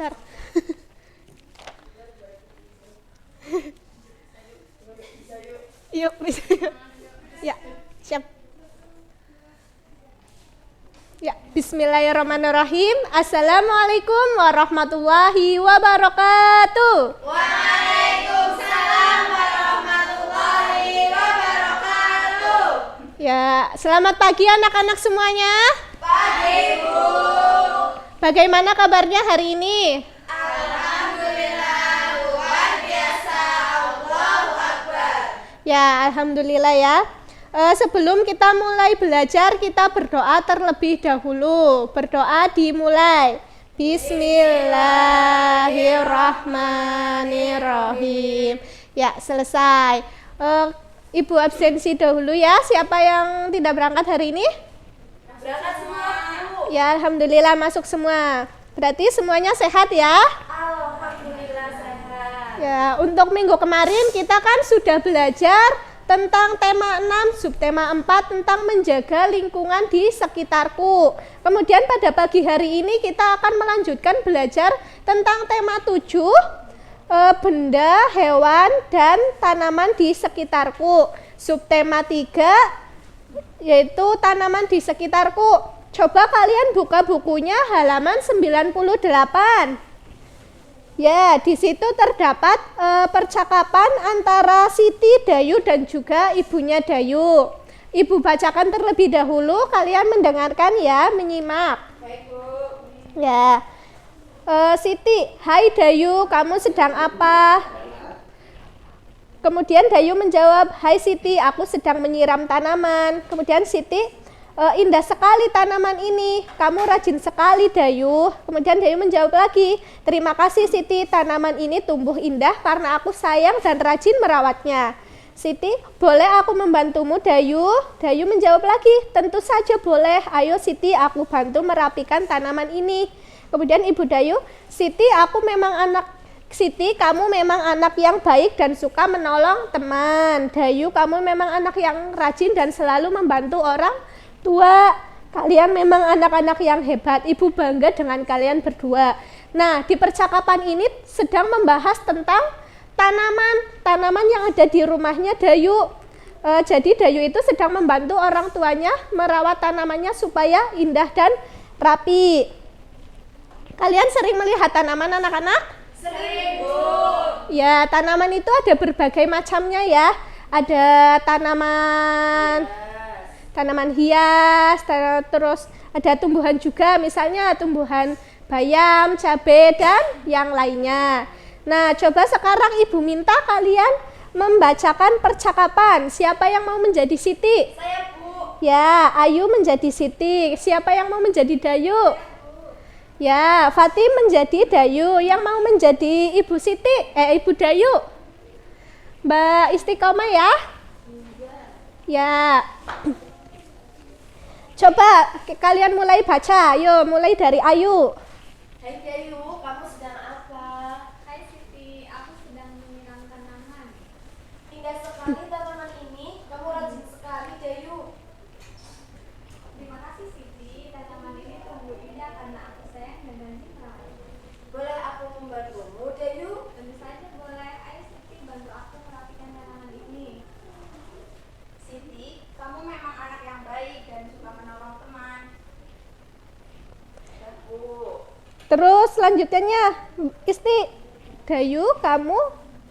sebentar. Yuk, bisa yuk. Ya, siap. Ya, bismillahirrahmanirrahim. Assalamualaikum warahmatullahi wabarakatuh. Waalaikumsalam warahmatullahi wabarakatuh. Ya, selamat pagi anak-anak semuanya. Pagi, Bu. Bagaimana kabarnya hari ini? Alhamdulillah, luar biasa. Allahu Akbar. Ya, alhamdulillah ya. Sebelum kita mulai belajar, kita berdoa terlebih dahulu. Berdoa dimulai. Bismillahirrahmanirrahim. Ya, selesai. Ibu absensi dahulu ya. Siapa yang tidak berangkat hari ini? Berangkat semua, Bu. Ya, alhamdulillah masuk semua. Berarti semuanya sehat ya? Alhamdulillah sehat. Ya, untuk minggu kemarin kita kan sudah belajar tentang tema 6, subtema 4 tentang menjaga lingkungan di sekitarku. Kemudian pada pagi hari ini kita akan melanjutkan belajar tentang tema 7, benda, hewan, dan tanaman di sekitarku. Subtema 3, yaitu tanaman di sekitarku. Coba kalian buka bukunya halaman 98. Ya, di situ terdapat percakapan antara Siti, Dayu, dan juga ibunya Dayu. Ibu bacakan terlebih dahulu, kalian mendengarkan ya, menyimak. Baik, Bu. Ya, Siti, hai Dayu, kamu sedang apa? Kemudian Dayu menjawab, hai Siti, aku sedang menyiram tanaman. Kemudian Siti, indah sekali tanaman ini, kamu rajin sekali Dayu. Kemudian Dayu menjawab lagi, terima kasih Siti, tanaman ini tumbuh indah karena aku sayang dan rajin merawatnya. Siti, boleh aku membantumu Dayu? Dayu menjawab lagi, tentu saja boleh, ayo Siti, aku bantu merapikan tanaman ini. Kemudian Ibu Dayu, Siti, kamu memang anak yang baik dan suka menolong teman. Dayu, kamu memang anak yang rajin dan selalu membantu orang tua. Kalian memang anak-anak yang hebat. Ibu bangga dengan kalian berdua. Nah, di percakapan ini sedang membahas tentang tanaman yang ada di rumahnya Dayu. Jadi Dayu itu sedang membantu orang tuanya merawat tanamannya supaya indah dan rapi. Kalian sering melihat tanaman anak-anak? Sering, Bu. Ya, tanaman itu ada berbagai macamnya ya. Ada tanaman hias, terus ada tumbuhan juga, misalnya tumbuhan bayam, cabai, dan yang lainnya. Nah, coba sekarang Ibu minta kalian membacakan percakapan. Siapa yang mau menjadi Siti? Saya, Bu. Ya, Ayu menjadi Siti. Siapa yang mau menjadi Dayu? Ya, Fatih menjadi Dayu. Yang mau menjadi Ibu Siti? Ibu Dayu? Mbak Istiqomah ya? Ya. Coba kalian mulai baca, yuk mulai dari Ayu. Hai Dayu, kamu sedang apa? Hai Siti, aku sedang menyiram tanaman. Indah sekali tanaman ini, kamu rajin sekali Dayu. Terima kasih Siti, tanaman ini tumbuh indah karena aku sayang dan rajin merawatnya. Boleh aku membantumu Dayu? Tentu saja boleh, ayo Siti bantu aku merapikan tanaman ini. Siti, kamu memang anak yang baik dan suka menolong teman. Ya, Bu. Terus selanjutnya Isti, Dayu, kamu.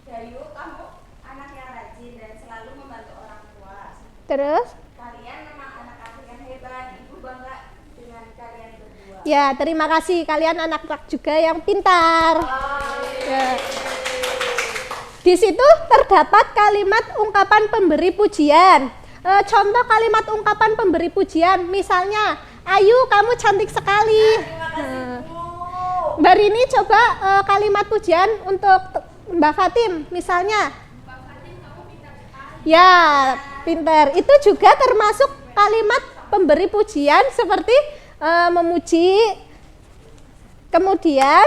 Dayu, kamu anak yang rajin dan selalu membantu orang tua. Terus Kalian memang anak-anak yang hebat. Ibu bangga dengan kalian berdua. ya, terima kasih, kalian anak-anak juga yang pintar. Ya. Di situ terdapat kalimat ungkapan pemberi pujian. Contoh kalimat ungkapan pemberi pujian, misalnya, Ayu, kamu cantik sekali. Terima kasih, Bu. Mbak Rini coba kalimat pujian untuk Mbak Fatim, misalnya. Mbak Fatim, kamu pintar sekali. Ya, pintar. Itu juga termasuk kalimat pemberi pujian seperti memuji. Kemudian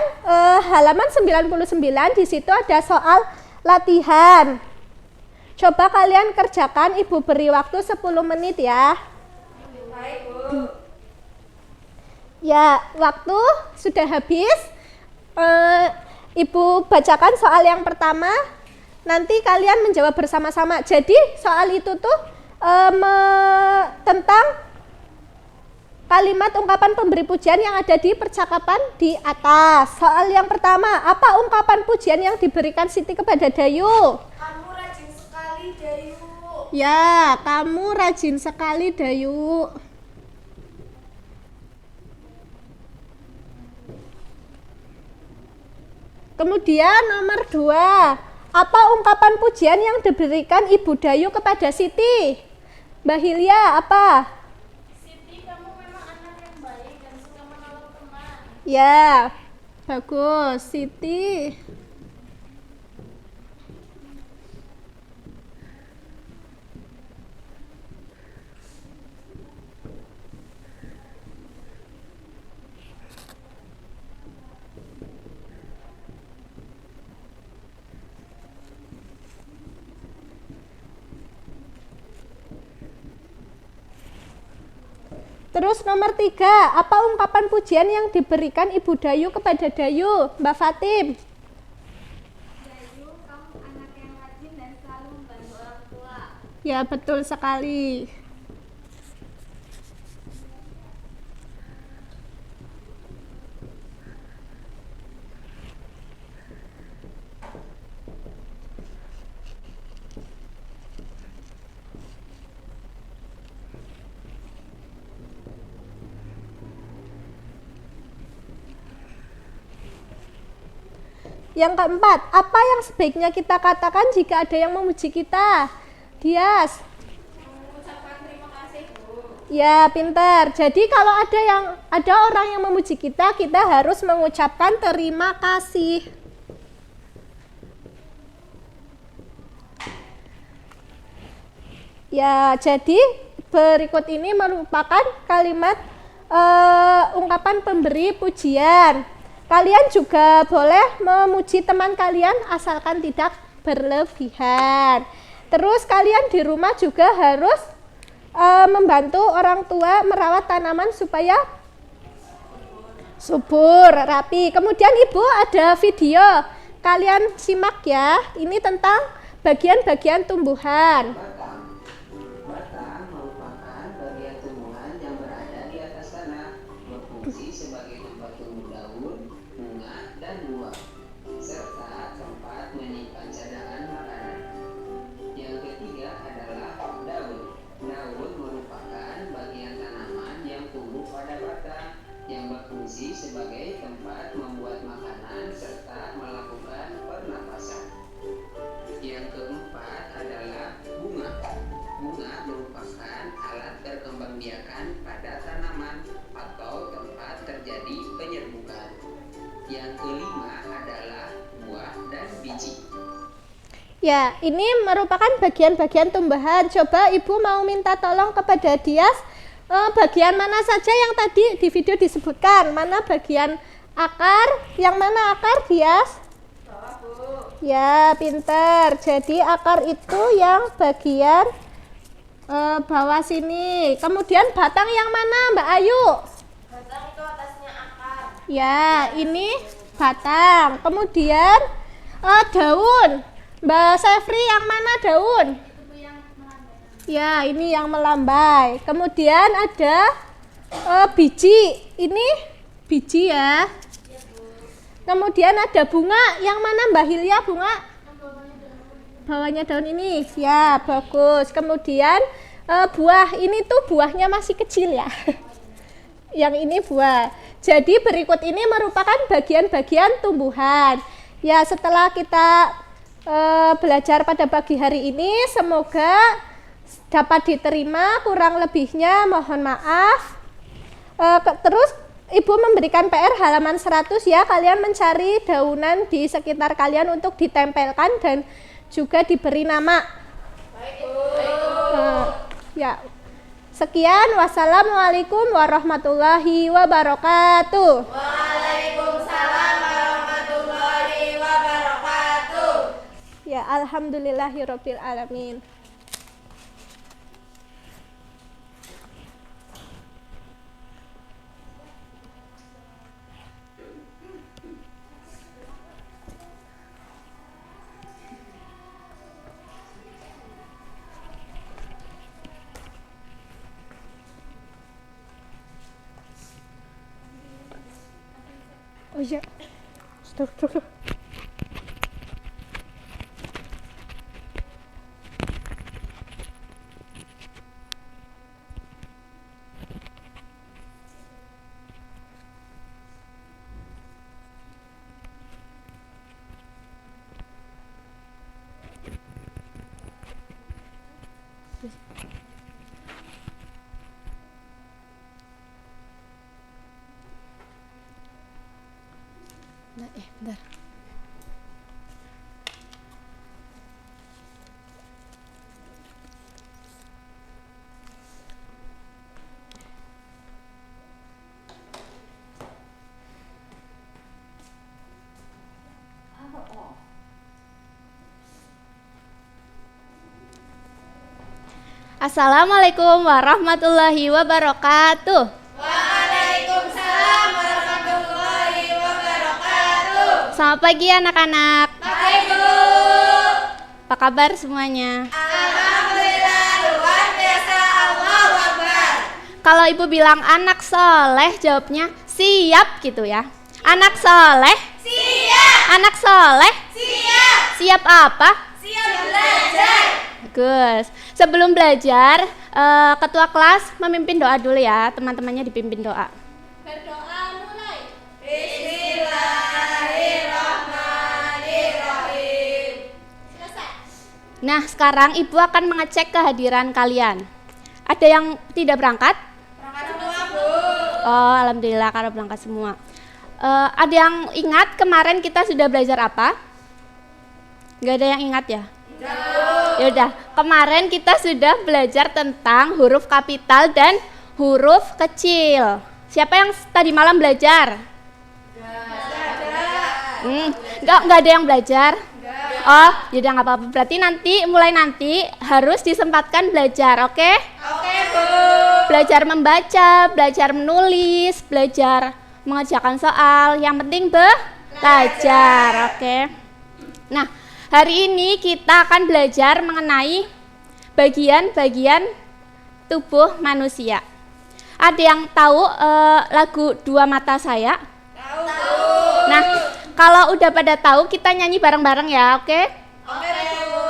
halaman 99 di situ ada soal latihan. Coba kalian kerjakan, Ibu beri waktu 10 menit ya. Baik, Bu. Ya, waktu sudah habis. Ibu bacakan soal yang pertama, nanti kalian menjawab bersama-sama. Jadi soal itu tuh tentang kalimat ungkapan pemberi pujian yang ada di percakapan di atas. Soal yang pertama, apa ungkapan pujian yang diberikan Siti kepada Dayu? Kamu rajin sekali, Dayu. Ya, kamu rajin sekali, Dayu. Kemudian nomor 2, apa ungkapan pujian yang diberikan Ibu Dayu kepada Siti? Mbak Hilya, apa? Siti, kamu memang anak yang baik dan suka menolong teman. Ya, bagus, Siti. Terus nomor 3, apa ungkapan pujian yang diberikan Ibu Dayu kepada Dayu? Mbak Fatim. Dayu, kamu anak yang rajin dan selalu membantu orang tua. Ya, betul sekali. Yang keempat, apa yang sebaiknya kita katakan jika ada yang memuji kita? Dias. Mengucapkan terima kasih, Bu. Ya, pintar. Jadi kalau ada orang yang memuji kita, kita harus mengucapkan terima kasih. Ya, jadi berikut ini merupakan kalimat ungkapan pemberi pujian. Kalian juga boleh memuji teman kalian asalkan tidak berlebihan. Terus kalian di rumah juga harus membantu orang tua merawat tanaman supaya subur, rapi. Kemudian Ibu ada video, kalian simak ya. Ini tentang bagian-bagian tumbuhan. Batang merupakan bagian tumbuhan yang berada di atas tanah, berfungsi sebagai tempat tumbuh daun, bunga, dan buah, serta tempat menyimpan cadangan makanan. Yang ketiga adalah daun. Daun merupakan bagian tanaman yang tumbuh pada batang, yang berfungsi sebagai tempat membuat makanan serta melakukan pernapasan. Yang keempat adalah bunga. Bunga merupakan alat perkembangbiakan pada tanaman atau tempat terjadi penyerbukan. Yang kelima adalah buah dan biji. Ya, ini merupakan bagian-bagian tumbuhan. Coba Ibu mau minta tolong kepada Dias, bagian mana saja yang tadi di video disebutkan? Mana bagian akar? Yang mana akar, Dias? Bawah, Bu. Ya, pintar. Jadi akar itu yang bagian bawah sini. Kemudian batang yang mana, Mbak Ayu? Batang itu atasnya akar. Ya, ini batang. Kemudian daun. Mbak Sefri, yang mana daun? Itu yang melambai. Ya, ini yang melambai. Kemudian ada biji. Ini biji ya. Kemudian ada bunga. Yang mana Mbak Hilya bunga? Bawahnya daun ini. Ya, bagus. Kemudian buah. Ini tuh buahnya masih kecil ya. Yang ini buah. Jadi berikut ini merupakan bagian-bagian tumbuhan. Ya, setelah kita belajar pada pagi hari ini, semoga dapat diterima. Kurang lebihnya mohon maaf. Terus Ibu memberikan PR halaman 100 ya. Kalian mencari daunan di sekitar kalian untuk ditempelkan dan juga diberi nama. Baik, Bu. Ya. Sekian, wassalamualaikum warahmatullahi wabarakatuh. Waalaikumsalam warahmatullahi wabarakatuh. Ya, alhamdulillahirabbil alamin. iya. Astagfirullah. Nah, bentar. Assalamualaikum warahmatullahi wabarakatuh. Waalaikumsalam warahmatullahi wabarakatuh. Selamat pagi anak-anak. Pagi Bu. Apa kabar semuanya? Alhamdulillah luar biasa, Allahu Akbar. Kalau ibu bilang anak soleh, jawabnya siap gitu ya. Anak soleh, Siap. anak soleh, Siap. siap apa? Siap belajar. Bagus. Sebelum belajar, ketua kelas memimpin doa dulu ya. Teman-temannya dipimpin doa. Berdoa mulai. Bismillahirrahmanirrahim. Selesai. Nah, sekarang ibu akan mengecek kehadiran kalian. Ada yang tidak berangkat? Berangkat semua Bu. Oh, alhamdulillah karena berangkat semua. Ada yang ingat kemarin kita sudah belajar apa? Gak ada yang ingat ya? Yaudah, kemarin kita sudah belajar tentang huruf kapital dan huruf kecil. Siapa yang tadi malam belajar? Nggak ada yang belajar? Oh, yaudah nggak apa-apa. Berarti mulai nanti harus disempatkan belajar, oke? Oke Bu. Belajar membaca, belajar menulis, belajar mengerjakan soal. Yang penting belajar, oke? Nah, hari ini kita akan belajar mengenai bagian-bagian tubuh manusia. Ada yang tahu lagu Dua Mata Saya? Tahu. Nah, kalau udah pada tahu kita nyanyi bareng-bareng ya, oke? Oke Bu.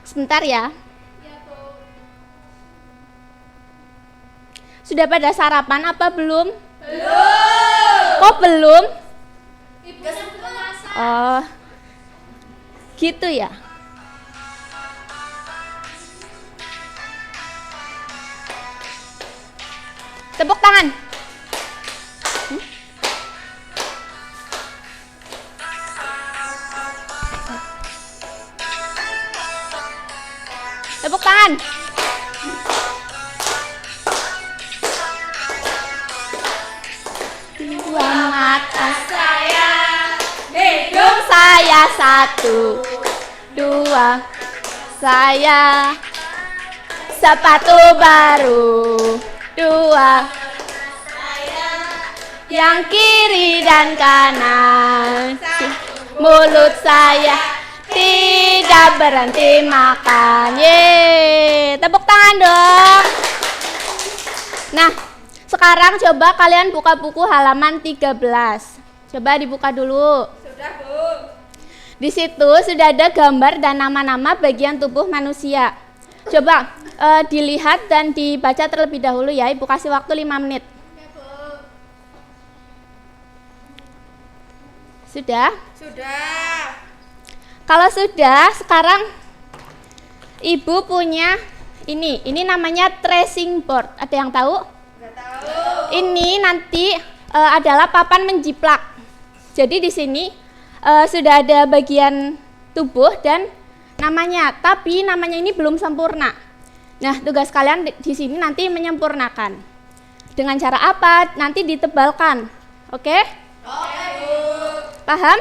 Sebentar ya. Ya Bu. Sudah pada sarapan apa belum? Belum. Kok belum? Ibu sebelum masak. Oh, gitu ya. Tepuk tangan. Tepuk tangan. Dua mata Saya hidung saya satu, dua saya sepatu baru, dua yang kiri dan kanan, mulut saya tidak berhenti makan. Yeay, tepuk tangan dong. Nah, sekarang coba kalian buka buku halaman 13. Coba dibuka dulu. sudah Bu. Di situ sudah ada gambar dan nama-nama bagian tubuh manusia. Coba dilihat dan dibaca terlebih dahulu ya. Ibu kasih waktu 5 menit. Ya Bu. Sudah? Sudah. Kalau sudah, sekarang Ibu punya ini namanya tracing board. Ada yang tahu? Enggak tahu. Ini nanti adalah papan menjiplak. Jadi di sini sudah ada bagian tubuh dan namanya, tapi namanya ini belum sempurna. Nah, tugas kalian di sini nanti menyempurnakan. Dengan cara apa? Nanti ditebalkan. Oke? Oke Bu. Paham?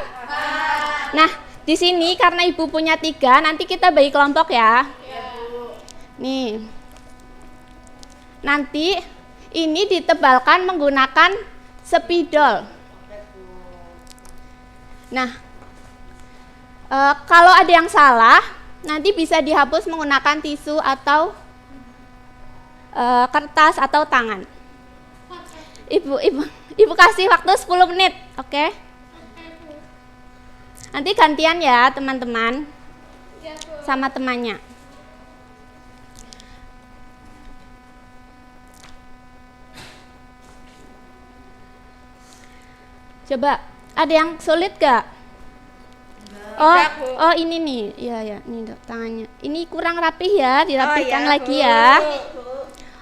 Nah, di sini karena Ibu punya 3, nanti kita bagi kelompok ya. Ya Bu. Nih. Nanti ini ditebalkan menggunakan spidol. Nah, kalau ada yang salah, nanti bisa dihapus menggunakan tisu atau kertas atau tangan. Ibu kasih waktu 10 menit, oke? Nanti gantian ya teman-teman sama temannya. Coba, ada yang sulit gak? Oh ini nih, ya ini tangannya. Ini kurang rapih ya, dirapikan lagi ya.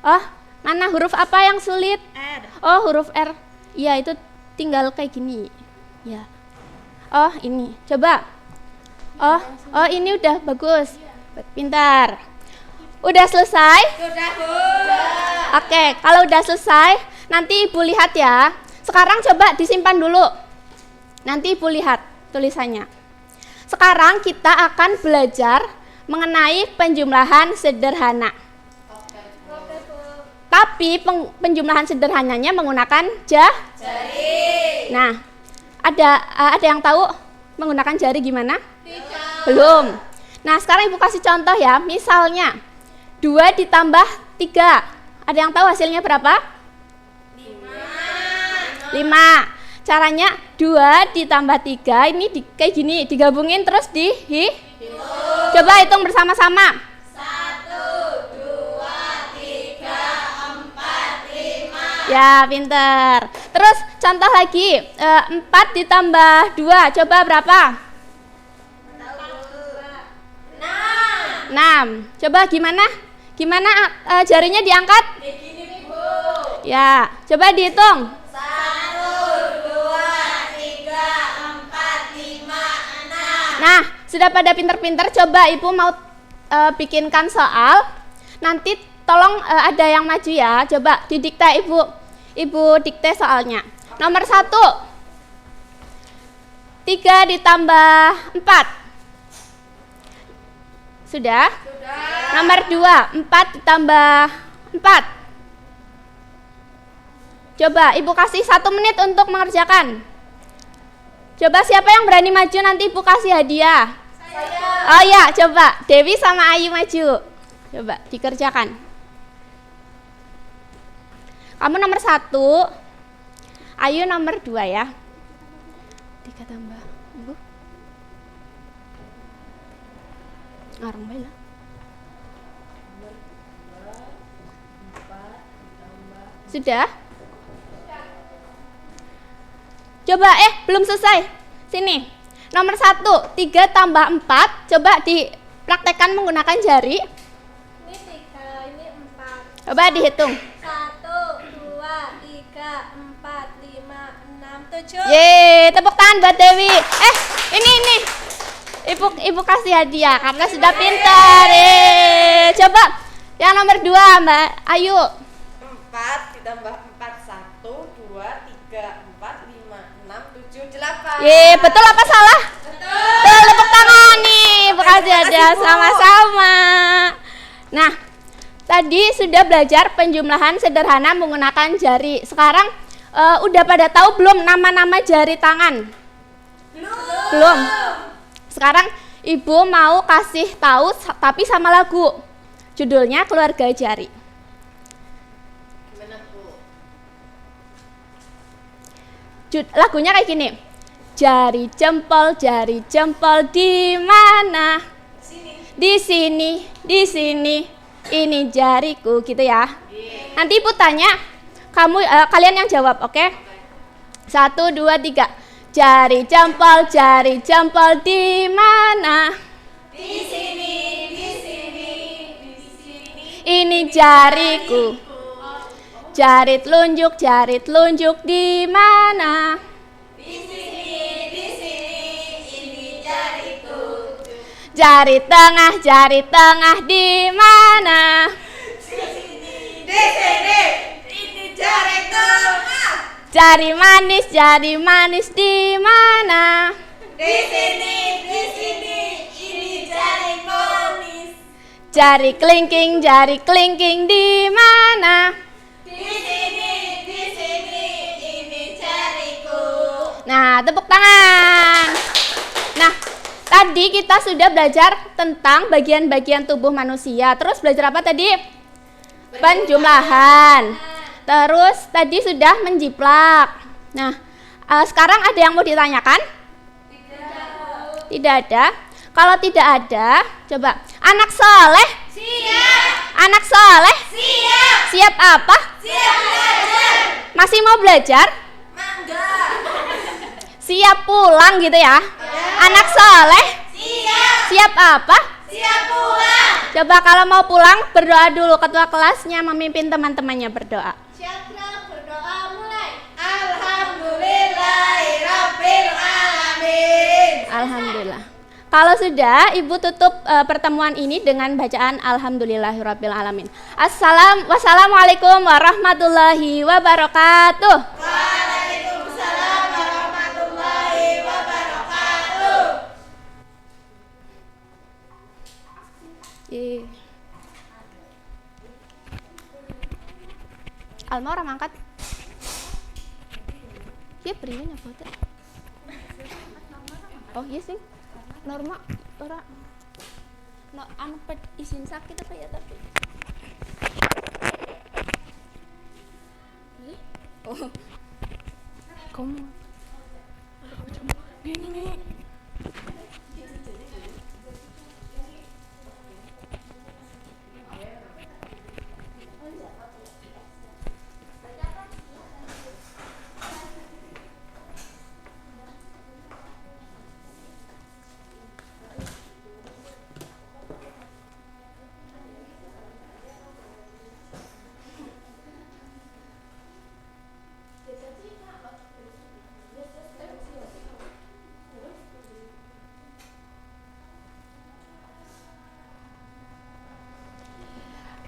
Oh, mana huruf apa yang sulit? R. Oh, huruf R. Iya, itu tinggal kayak gini. Ya. Oh, ini. Coba. Oh, ini udah bagus. Pintar. Udah selesai? Sudah, Bu. Oke, kalau udah selesai, nanti Ibu lihat ya. Sekarang coba disimpan dulu. Nanti Ibu lihat tulisannya. Sekarang kita akan belajar mengenai penjumlahan sederhana. Tapi penjumlahan sederhananya menggunakan jari. Nah, ada yang tahu menggunakan jari gimana? Belum. Nah, sekarang Ibu kasih contoh ya. Misalnya 2 ditambah 3. Ada yang tahu hasilnya berapa? 5. Caranya 2 ditambah 3 ini kayak gini, digabungin terus coba hitung bersama-sama. 1, 2, 3, 4, 5. Ya, pinter. Terus contoh lagi, 4 ditambah 2, coba berapa? 6. Coba gimana? Gimana jarinya diangkat? Begini, Bu. Ya, coba dihitung. 1, 2, 3, 4, 5, 6. Nah, sudah pada pinter-pinter, coba Ibu mau bikinkan soal. Nanti tolong ada yang maju ya. Coba didikte Ibu dikte soalnya. Nomor 1. 3 ditambah 4. Sudah? Nomor 2, 4 ditambah 4. Coba Ibu kasih 1 menit untuk mengerjakan. Coba siapa yang berani maju, nanti Ibu kasih hadiah. Oh ya, coba Dewi sama Ayu maju. Coba dikerjakan. Kamu nomor 1, Ayu nomor 2 ya. 3 tambah Ibu. Ngarang bae lah. Sudah? Coba belum selesai. Sini. Nomor 1, 3 tambah 4. Coba dipraktekkan menggunakan jari. Ini 3, ini 4. Coba dihitung. 1, 2, 3, 4, 5, 6, 7. Yeay, tepuk tangan buat Dewi. Ini. Ibu kasih hadiah karena sudah pintar. Coba yang nomor 2, Mbak Ayu. 4 ditambah 4, 1, 2, 3, 4, 5, 6, 7, 8. Yeay, betul apa salah? Betul. Tepuk tangan nih. Ibu kasih hadiah sama-sama. Nah, tadi sudah belajar penjumlahan sederhana menggunakan jari. Sekarang udah pada tahu belum nama-nama jari tangan? Belum. Sekarang Ibu mau kasih tahu tapi sama lagu. Judulnya Keluarga Jari. Gimana, Bu? Lagunya kayak gini. Jari jempol di mana? Di sini. Ini jariku, gitu ya. Nanti Ibu tanya, kalian yang jawab, oke? 1, 2, 3. Jari jempol di mana? Di sini. Ini jariku. Jari telunjuk di mana? Di sini. Ini jariku. Jari tengah di mana? Di sini. Ini jariku. Jari manis di mana? Di sini. Ini jari manis. Jari kelingking di mana? Di sini. Ini jariku. Nah, tepuk tangan. Nah, tadi kita sudah belajar tentang bagian-bagian tubuh manusia. Terus belajar apa tadi? Penjumlahan. Terus tadi sudah menjiplak. Nah, sekarang ada yang mau ditanyakan? Tidak ada. Kalau tidak ada, coba. Anak soleh? Siap. Anak soleh? Siap. Siap apa? Siap belajar. Masih mau belajar? Enggak. Siap pulang gitu ya? Anak soleh? Siap. Siap apa? Siap pulang. Coba kalau mau pulang, berdoa dulu. Ketua kelasnya memimpin teman-temannya berdoa. Syadra berdoa mulai. Alhamdulillahirabbil alamin. Alhamdulillah. Kalau sudah, Ibu tutup pertemuan ini dengan bacaan Alhamdulillahirabbil alamin. Wassalamualaikum warahmatullahi wabarakatuh. Waalaikumsalam warahmatullahi wabarakatuh. Alma orang angkat. Iya berinya foto. Oh iya sih. Norma orang no anu izin sakit apa ya tapi. Oh. Kamu. Gini.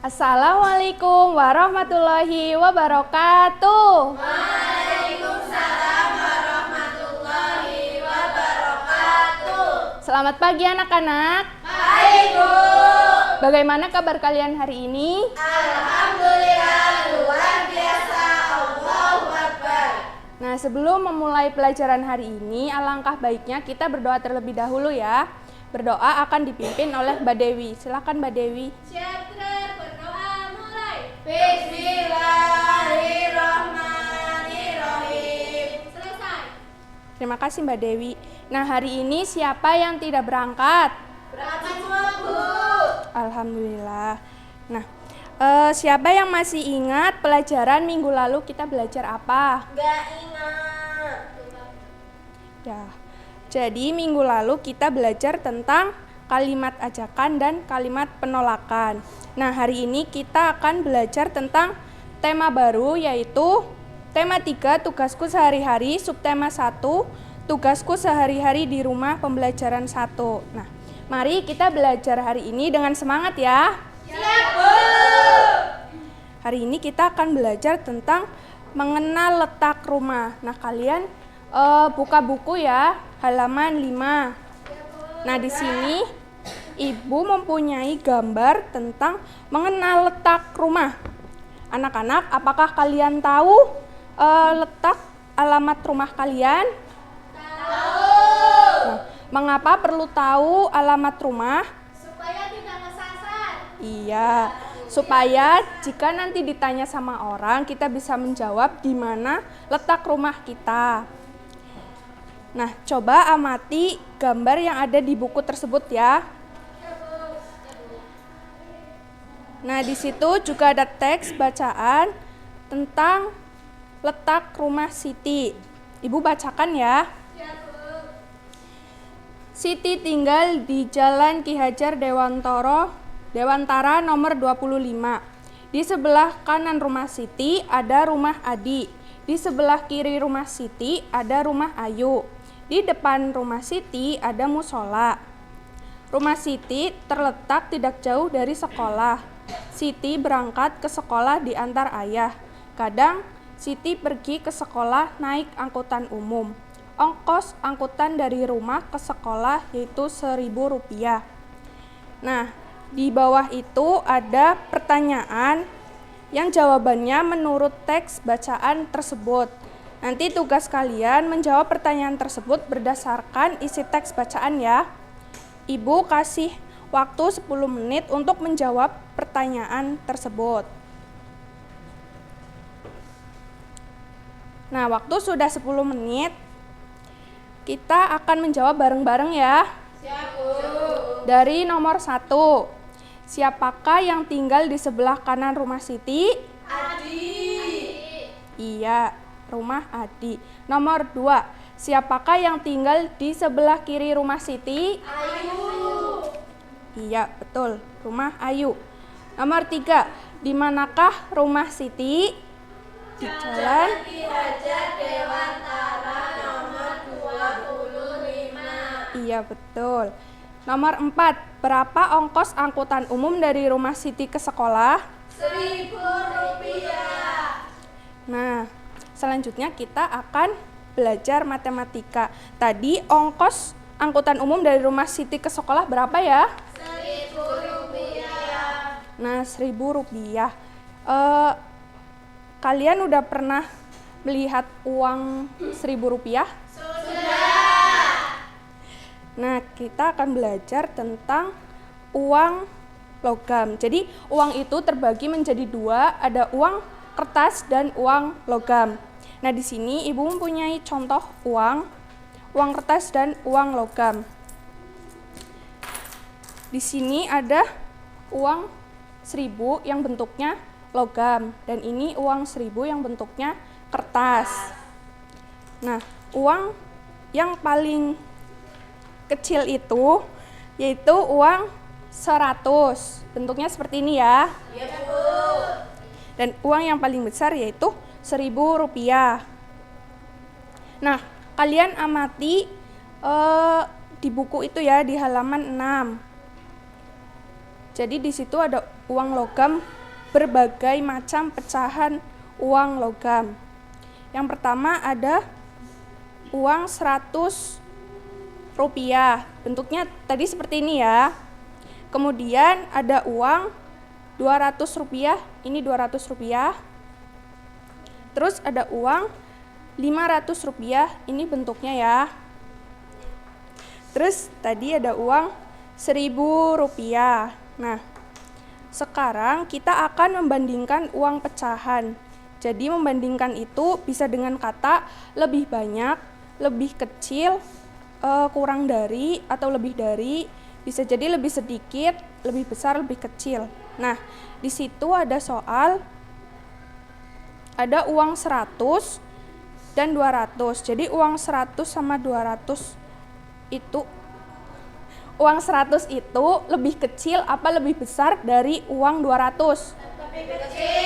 Assalamualaikum warahmatullahi wabarakatuh. Waalaikumsalam warahmatullahi wabarakatuh. Selamat pagi anak-anak. Hai Bu. Bagaimana kabar kalian hari ini? Alhamdulillah luar biasa. Allahu Akbar. Nah, sebelum memulai pelajaran hari ini, alangkah baiknya kita berdoa terlebih dahulu ya. Berdoa akan dipimpin oleh Mbak Dewi. Silakan Mbak Dewi. Syadra berdoa mulai. Bismillahirrahmanirrahim. Selesai. Terima kasih Mbak Dewi. Nah, hari ini siapa yang tidak berangkat? Berangkat semua Bu. Alhamdulillah. Nah, siapa yang masih ingat pelajaran minggu lalu kita belajar apa? Enggak ingat. Ya. Jadi minggu lalu kita belajar tentang kalimat ajakan dan kalimat penolakan. Nah, hari ini kita akan belajar tentang tema baru yaitu tema 3 tugasku sehari-hari, subtema 1 tugasku sehari-hari di rumah pembelajaran 1. Nah, mari kita belajar hari ini dengan semangat ya. Siap Bu. Hari ini kita akan belajar tentang mengenal letak rumah. Nah, kalian buka buku ya, halaman 5. Nah, di sini Ibu mempunyai gambar tentang mengenal letak rumah. Anak-anak, apakah kalian tahu letak alamat rumah kalian? Tahu. Nah, mengapa perlu tahu alamat rumah? Supaya tidak kesasar. Iya, supaya jika nanti ditanya sama orang, kita bisa menjawab di mana letak rumah kita. Nah, coba amati gambar yang ada di buku tersebut ya. Nah, di situ juga ada teks bacaan tentang letak rumah Siti. Ibu bacakan ya. Siti tinggal di Jalan Ki Hajar Dewantara nomor 25. Di sebelah kanan rumah Siti ada rumah Adi. Di sebelah kiri rumah Siti ada rumah Ayu. Di depan rumah Siti ada musola. Rumah Siti terletak tidak jauh dari sekolah. Siti berangkat ke sekolah diantar ayah. Kadang Siti pergi ke sekolah naik angkutan umum. Ongkos angkutan dari rumah ke sekolah yaitu Rp1.000. Nah, di bawah itu ada pertanyaan yang jawabannya menurut teks bacaan tersebut. Nanti tugas kalian menjawab pertanyaan tersebut berdasarkan isi teks bacaan ya. Ibu kasih waktu 10 menit untuk menjawab pertanyaan tersebut. Nah, waktu sudah 10 menit. Kita akan menjawab bareng-bareng ya. Siap, Bu. Dari nomor 1. Siapakah yang tinggal di sebelah kanan rumah Siti? Adi. Iya, rumah Adi. Nomor 2. Siapakah yang tinggal di sebelah kiri rumah Siti? Ayu. Iya, betul. Rumah Ayu. Nomor 3. Di manakah rumah Siti? Di Jalan Ki Hajar Dewantara nomor 25. Iya, betul. Nomor 4. Berapa ongkos angkutan umum dari rumah Siti ke sekolah? Rp1.000. Nah, selanjutnya kita akan belajar matematika. Tadi ongkos angkutan umum dari rumah Siti ke sekolah berapa ya? Rp1.000. Nah, Rp1.000. Kalian udah pernah melihat uang Rp1.000? Sudah. Nah, kita akan belajar tentang uang logam. Jadi, uang itu terbagi menjadi 2, ada uang kertas dan uang logam. Nah, di sini Ibu mempunyai contoh uang kertas dan uang logam. Di sini ada uang 1.000 yang bentuknya logam, dan ini uang 1.000 yang bentuknya kertas. Nah, uang yang paling kecil itu yaitu uang 100, bentuknya seperti ini ya. Iya, Bu. Dan uang yang paling besar yaitu Rp1.000. Nah, kalian amati di buku itu ya, di halaman 6. Jadi di situ ada uang logam, berbagai macam pecahan uang logam. Yang pertama ada uang Rp100, bentuknya tadi seperti ini ya. Kemudian ada uang Rp200, ini Rp200. Terus ada uang Rp500, ini bentuknya ya. Terus tadi ada uang Rp1.000. Nah, sekarang kita akan membandingkan uang pecahan. Jadi membandingkan itu bisa dengan kata lebih banyak, lebih kecil, kurang dari, atau lebih dari. Bisa jadi lebih sedikit, lebih besar, lebih kecil. Nah, di situ ada soal, ada uang 100 dan 200. Jadi uang 100 sama 200 itu, uang 100 itu lebih kecil apa lebih besar dari uang 200? Lebih kecil.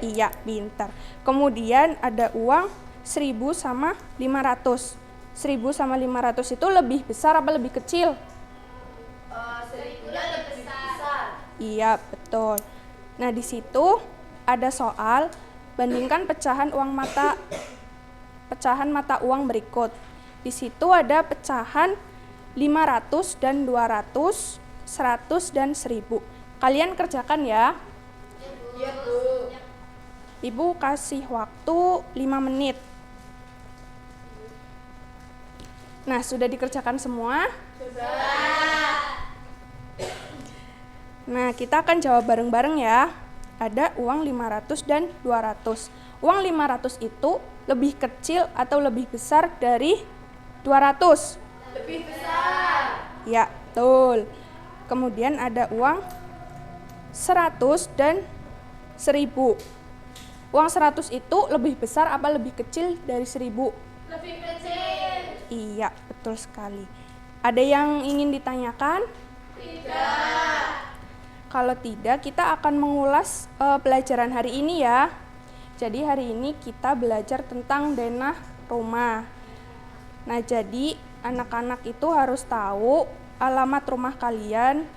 Iya, pintar. Kemudian ada uang 1.000 sama 500. 1.000 sama 500 itu lebih besar apa lebih kecil? 1.000 lebih besar. Iya, betul. Nah, di situ ada soal bandingkan pecahan mata uang berikut. Di situ ada pecahan 500 dan 200, 100 dan 1.000. Kalian kerjakan ya. Iya, Bu. Ibu kasih waktu 5 menit. Nah, sudah dikerjakan semua? Sudah. Nah, kita akan jawab bareng-bareng ya. Ada uang 500 dan 200. Uang 500 itu lebih kecil atau lebih besar dari 200? Lebih besar. Ya, betul. Kemudian ada uang 100 dan 1.000. Uang 100 itu lebih besar apa lebih kecil dari 1.000? Lebih kecil. Iya, betul sekali. Ada yang ingin ditanyakan? Tidak. Kalau tidak, kita akan mengulas pelajaran hari ini ya. Jadi hari ini kita belajar tentang denah rumah. Nah, jadi anak-anak itu harus tahu alamat rumah kalian,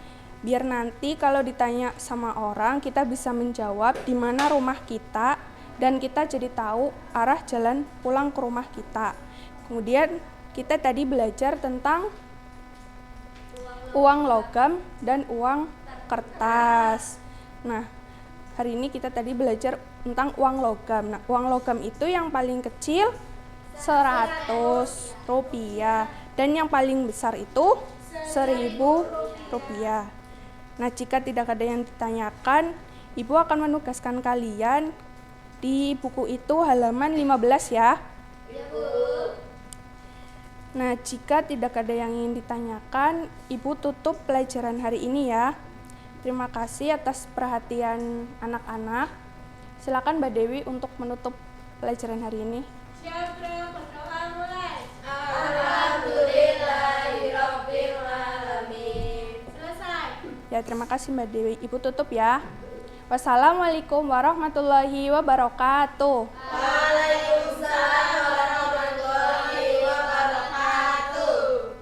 biar nanti kalau ditanya sama orang kita bisa menjawab di mana rumah kita, dan kita jadi tahu arah jalan pulang ke rumah kita. Kemudian kita tadi belajar tentang uang logam dan uang kertas. Nah, hari ini kita tadi belajar tentang uang logam. Nah, uang logam itu yang paling kecil Rp100 dan yang paling besar itu Rp1.000. Nah, jika tidak ada yang ditanyakan, Ibu akan menugaskan kalian Di buku itu halaman 15 ya. Iya, Bu. Nah, jika tidak ada yang ingin ditanyakan, Ibu tutup pelajaran hari ini ya. Terima kasih atas perhatian anak-anak. Silakan Mbak Dewi untuk menutup pelajaran hari ini. Siap, Bro. Berdoa mulai. Alhamdulillahirabbil alamin. Selesai. Ya, terima kasih Mbak Dewi. Ibu tutup ya. Wassalamualaikum warahmatullahi wabarakatuh. Waalaikumsalam warahmatullahi wabarakatuh.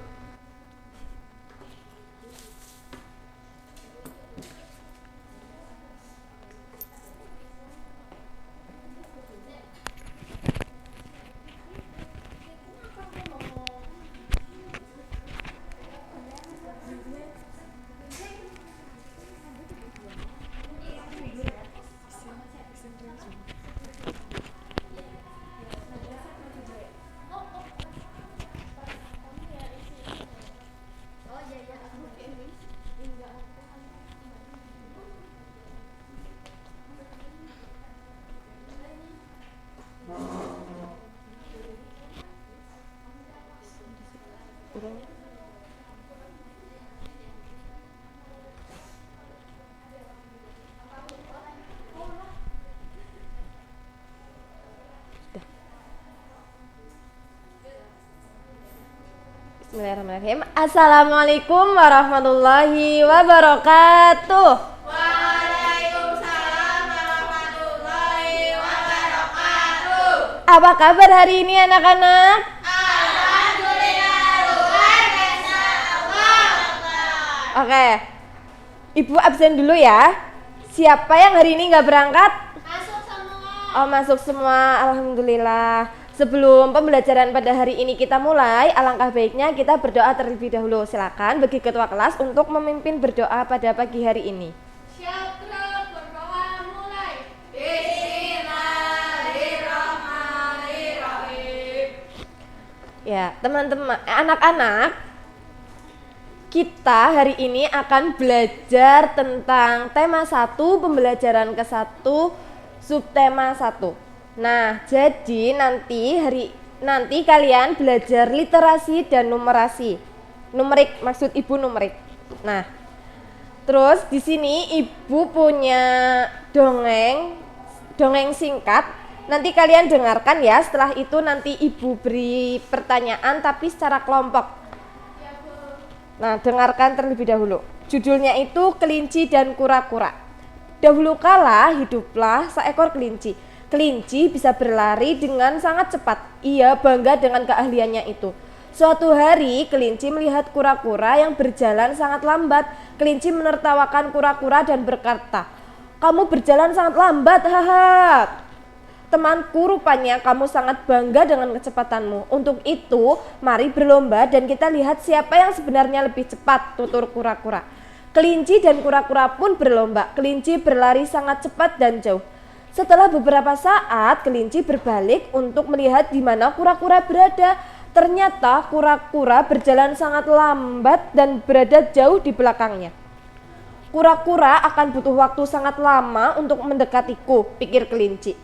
Bismillahirrahmanirrahim. Assalamualaikum warahmatullahi wabarakatuh. Waalaikumsalam warahmatullahi wabarakatuh. Apa kabar hari ini anak-anak? Alhamdulillah luar biasa. Oke, Ibu absen dulu ya. Siapa yang hari ini nggak berangkat? Masuk semua. Oh, masuk semua. Alhamdulillah. Sebelum pembelajaran pada hari ini kita mulai, alangkah baiknya kita berdoa terlebih dahulu. Silakan bagi ketua kelas untuk memimpin berdoa pada pagi hari ini. Siap, Bro. Berdoa mulai. Bismillahirrahmanirrahim. Ya, teman-teman, anak-anak, kita hari ini akan belajar tentang tema 1, pembelajaran ke-1, subtema 1. Nah, jadi nanti kalian belajar literasi dan numerasi. Numerik, maksud Ibu numerik. Nah, terus di sini Ibu punya dongeng singkat. Nanti kalian dengarkan ya. Setelah itu nanti Ibu beri pertanyaan tapi secara kelompok. Nah, dengarkan terlebih dahulu. Judulnya itu Kelinci dan Kura-kura. Dahulu kala hiduplah seekor kelinci. Kelinci bisa berlari dengan sangat cepat. Ia bangga dengan keahliannya itu. Suatu hari, kelinci melihat kura-kura yang berjalan sangat lambat. Kelinci menertawakan kura-kura dan berkata, "Kamu berjalan sangat lambat, haha. Temanku, rupanya kamu sangat bangga dengan kecepatanmu. Untuk itu, mari berlomba dan kita lihat siapa yang sebenarnya lebih cepat," tutur kura-kura. Kelinci dan kura-kura pun berlomba. Kelinci berlari sangat cepat dan jauh. Setelah beberapa saat, kelinci berbalik untuk melihat di mana kura-kura berada. Ternyata kura-kura berjalan sangat lambat dan berada jauh di belakangnya. Kura-kura akan butuh waktu sangat lama untuk mendekatiku, pikir kelinci.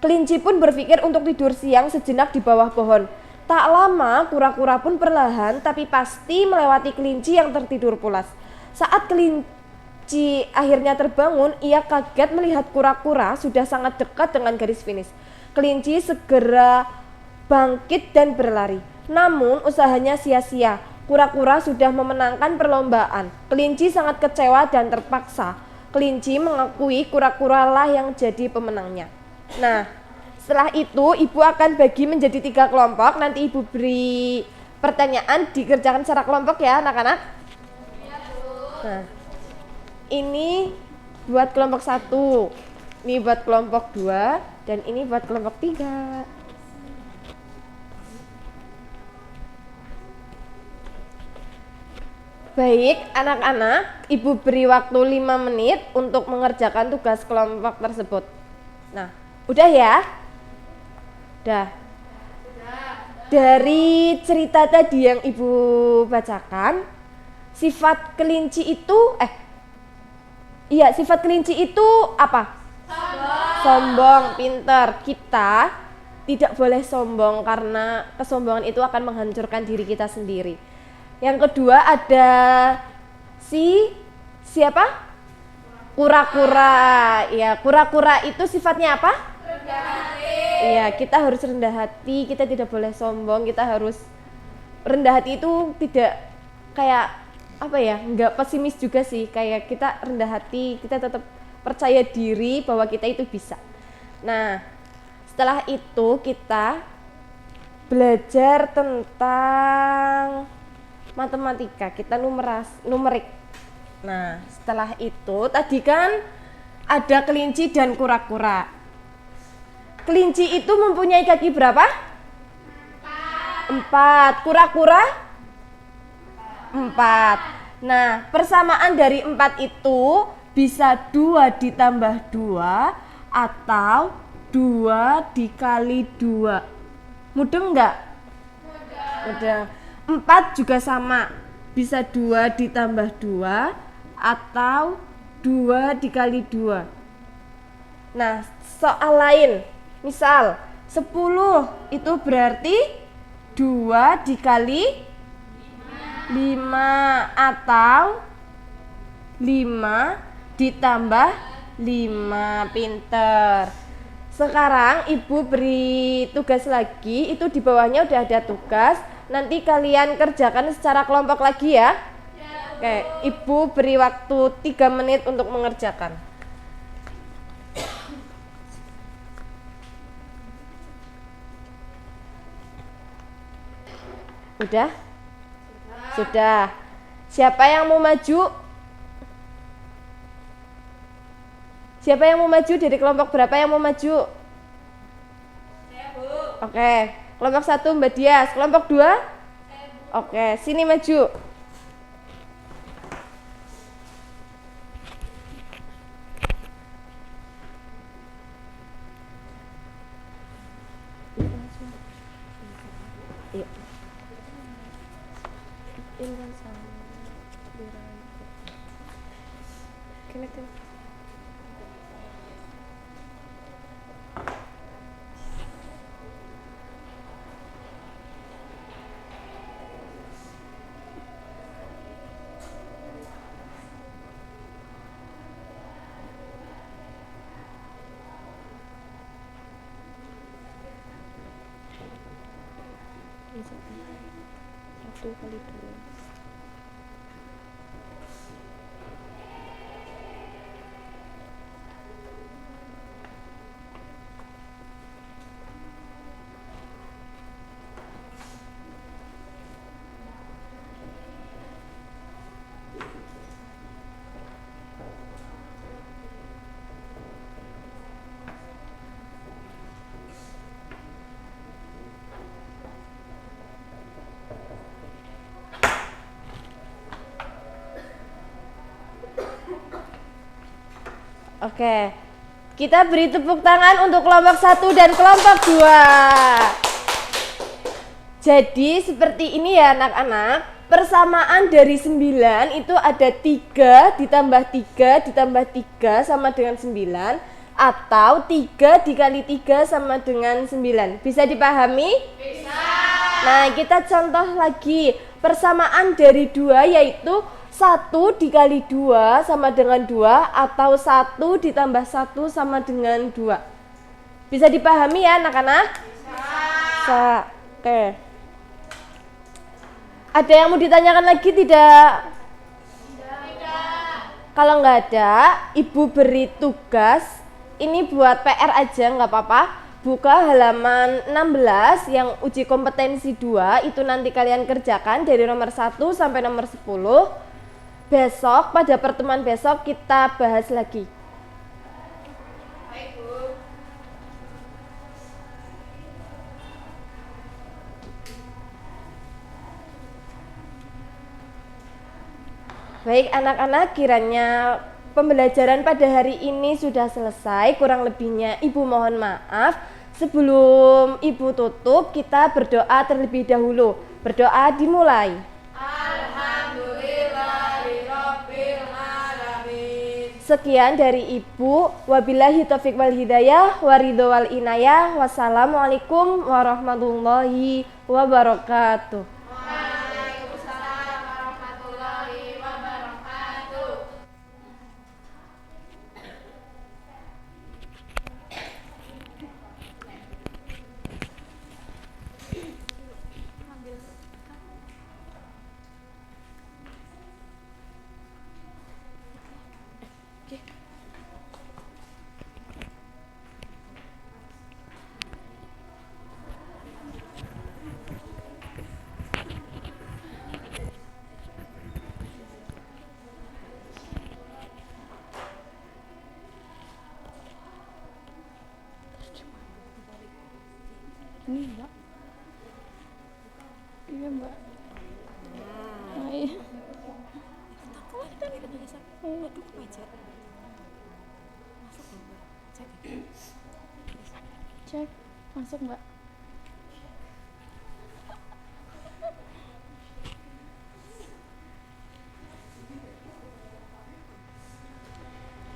Kelinci pun berpikir untuk tidur siang sejenak di bawah pohon. Tak lama, kura-kura pun perlahan tapi pasti melewati kelinci yang tertidur pulas. Saat kelinci akhirnya terbangun, ia kaget melihat kura-kura sudah sangat dekat dengan garis finish. Kelinci segera bangkit dan berlari. Namun usahanya sia-sia. Kura-kura sudah memenangkan perlombaan. Kelinci sangat kecewa dan terpaksa. Kelinci mengakui kura-kura lah yang jadi pemenangnya. Nah, setelah itu Ibu akan bagi menjadi 3 kelompok. Nanti Ibu beri pertanyaan, dikerjakan secara kelompok ya anak-anak. Nah, ini buat kelompok 1, ini buat kelompok 2, dan ini buat kelompok 3. Baik, anak-anak, Ibu beri waktu 5 menit untuk mengerjakan tugas kelompok tersebut. Nah, udah ya? Udah. Dari cerita tadi yang Ibu bacakan, sifat kelinci itu sifat kelinci itu apa? Sabar. Sombong, pinter. Kita tidak boleh sombong karena kesombongan itu akan menghancurkan diri kita sendiri. Yang kedua ada siapa? Kura-kura. Ya, kura-kura itu sifatnya apa? Rendah hati. Iya, kita harus rendah hati, kita tidak boleh sombong, kita harus rendah hati itu tidak kayak apa ya, nggak pesimis juga sih, kayak kita rendah hati, kita tetap percaya diri bahwa kita itu bisa. Nah, setelah itu kita belajar tentang matematika, kita numerik. Nah, setelah itu tadi kan ada kelinci dan kura-kura. Kelinci itu mempunyai kaki berapa? 4. Kura-kura? 4. Nah, persamaan dari 4 itu bisa 2 ditambah 2 atau 2 dikali 2. Mudeng enggak? Mudeng. 4 juga sama, bisa 2 ditambah 2 atau 2 dikali 2. Nah, soal lain, misal 10 itu berarti 2 dikali 5 atau 5 ditambah 5. Pinter. Sekarang ibu beri tugas lagi, itu di bawahnya udah ada tugas. Nanti kalian kerjakan secara kelompok lagi ya. Oke, ibu beri waktu 3 menit untuk mengerjakan. Udah? Sudah. Siapa yang mau maju? Siapa yang mau maju dari kelompok berapa yang mau maju? Saya, Bu. Oke, kelompok 1 Mbak Dias, kelompok 2? Saya, Bu. Oke, sini maju. Satu kali 2. Oke, kita beri tepuk tangan untuk kelompok 1 dan kelompok 2. Jadi seperti ini ya anak-anak, persamaan dari 9 itu ada 3 ditambah 3 ditambah 3 sama dengan 9, atau 3 dikali 3 sama dengan 9. Bisa dipahami? Bisa. Nah, kita contoh lagi, persamaan dari 2 yaitu 1 dikali 2 sama dengan 2 atau 1 ditambah 1 sama dengan 2. Bisa dipahami ya anak-anak? Bisa. Oke. Ada yang mau ditanyakan lagi tidak? Tidak. Kalau nggak ada, ibu beri tugas. Ini buat PR aja nggak apa-apa. Buka halaman 16 yang uji kompetensi 2. Itu nanti kalian kerjakan dari nomor 1 sampai nomor 10. Besok, pada pertemuan besok kita bahas lagi. Baik, Bu. Baik anak-anak, kiranya pembelajaran pada hari ini sudah selesai. Kurang lebihnya Ibu mohon maaf. Sebelum Ibu tutup, kita berdoa terlebih dahulu. Berdoa dimulai. Sekian dari Ibu. Wabillahi taufiq wal hidayah, waridho wal inayah. Wassalamualaikum warahmatullahi wabarakatuh. Ini Mbak. Iya Mbak. Nah, iya. Cek, masuk Mbak.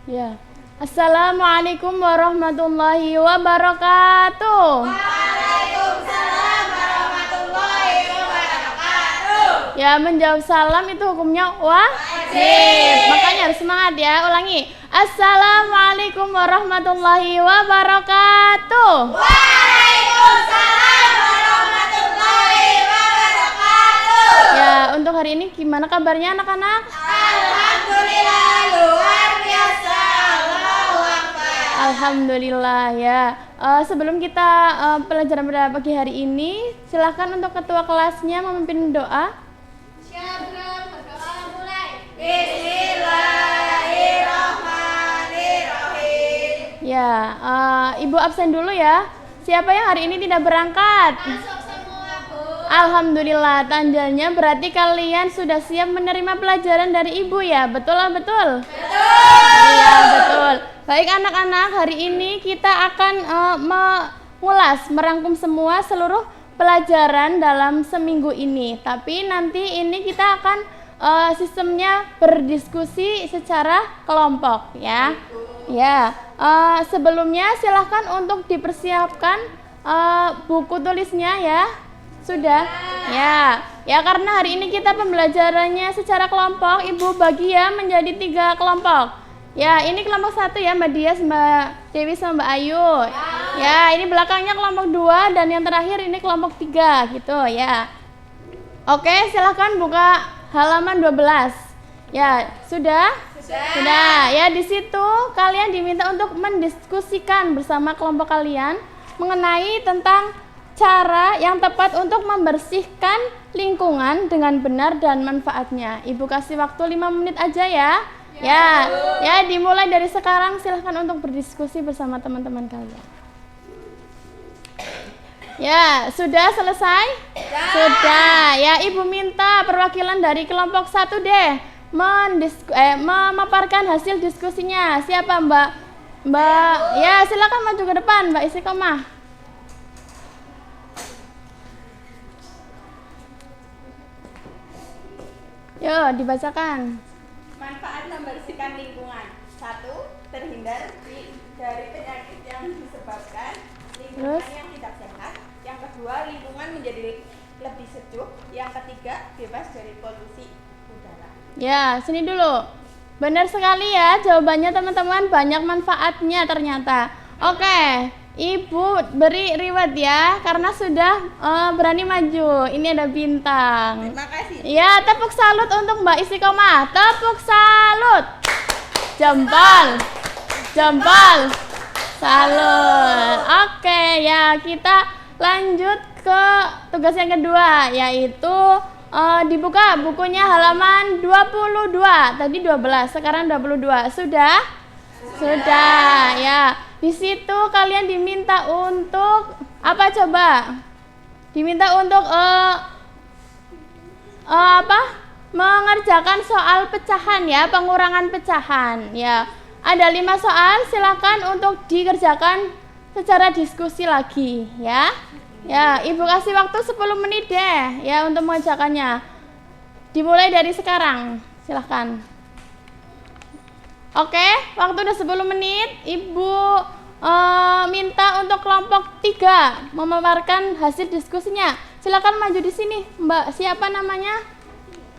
Ya. Assalamualaikum warahmatullahi wabarakatuh. Ya, menjawab salam itu hukumnya wajib. Makanya harus semangat ya. Ulangi. Assalamualaikum warahmatullahi wabarakatuh. Waalaikumsalam warahmatullahi wabarakatuh. Ya, untuk hari ini gimana kabarnya anak-anak? Alhamdulillah luar biasa. Allahu Akbar. Alhamdulillah ya. Sebelum kita pelajaran pada pagi hari ini, silakan untuk ketua kelasnya memimpin doa. Syabram berdoa mulai. Bismillahirrahmanirrahim. Ya, Ibu absen dulu ya. Siapa yang hari ini tidak berangkat? Masuk semua, Bu. Alhamdulillah, tandanya berarti kalian sudah siap menerima pelajaran dari Ibu ya. Betul? Betul. Iya, betul. Baik anak-anak, hari ini kita akan merangkum semua seluruh pelajaran dalam seminggu ini. Tapi nanti ini kita akan sistemnya berdiskusi secara kelompok ya. Ya, sebelumnya silahkan untuk dipersiapkan buku tulisnya ya. Sudah? Ya karena hari ini kita pembelajarannya secara kelompok, Ibu bagi ya menjadi 3 kelompok. Ya, ini kelompok 1 ya Mbak Dias, Mbak Dewi sama Mbak Ayu. Ya, ini belakangnya kelompok 2 dan yang terakhir ini kelompok 3 gitu ya. Oke, silahkan buka halaman 12. Ya, sudah? Sudah. Ya, di situ kalian diminta untuk mendiskusikan bersama kelompok kalian mengenai tentang cara yang tepat untuk membersihkan lingkungan dengan benar dan manfaatnya. Ibu kasih waktu 5 menit aja ya. Ya, dimulai dari sekarang. Silahkan untuk berdiskusi bersama teman-teman kalian. Ya, sudah selesai? Sudah. Ya, Ibu minta perwakilan dari kelompok 1 deh memaparkan hasil diskusinya. Siapa Mbak? Ya, silakan maju ke depan Mbak Istiqomah. Yo, dibacakan. Manfaat membersihkan lingkungan. 1. Terhindar dari penyakit yang disebabkan lingkungan yang tidak sehat. Yang kedua, lingkungan menjadi lebih sejuk. Yang ketiga, bebas dari polusi udara. Ya, sini dulu. Benar sekali ya jawabannya teman-teman, banyak manfaatnya ternyata. Oke, Ibu beri reward ya karena sudah berani maju. Ini ada bintang. Terima kasih. Ya, tepuk salut untuk Mbak Istiqomah. Tepuk salut. Jempol. Salut. Oke, ya kita lanjut ke tugas yang kedua, yaitu dibuka bukunya halaman 22. Tadi 12, sekarang 22. Sudah? Sudah, ya. Di situ kalian diminta untuk apa coba? Diminta untuk mengerjakan soal pecahan ya, pengurangan pecahan ya. Ada 5 soal, silakan untuk dikerjakan secara diskusi lagi ya. Ya, Ibu kasih waktu 10 menit deh ya untuk mengerjakannya. Dimulai dari sekarang, silakan. Oke, waktu udah 10 menit. Ibu minta untuk kelompok 3 memaparkan hasil diskusinya. Silakan maju di sini, Mbak. Siapa namanya?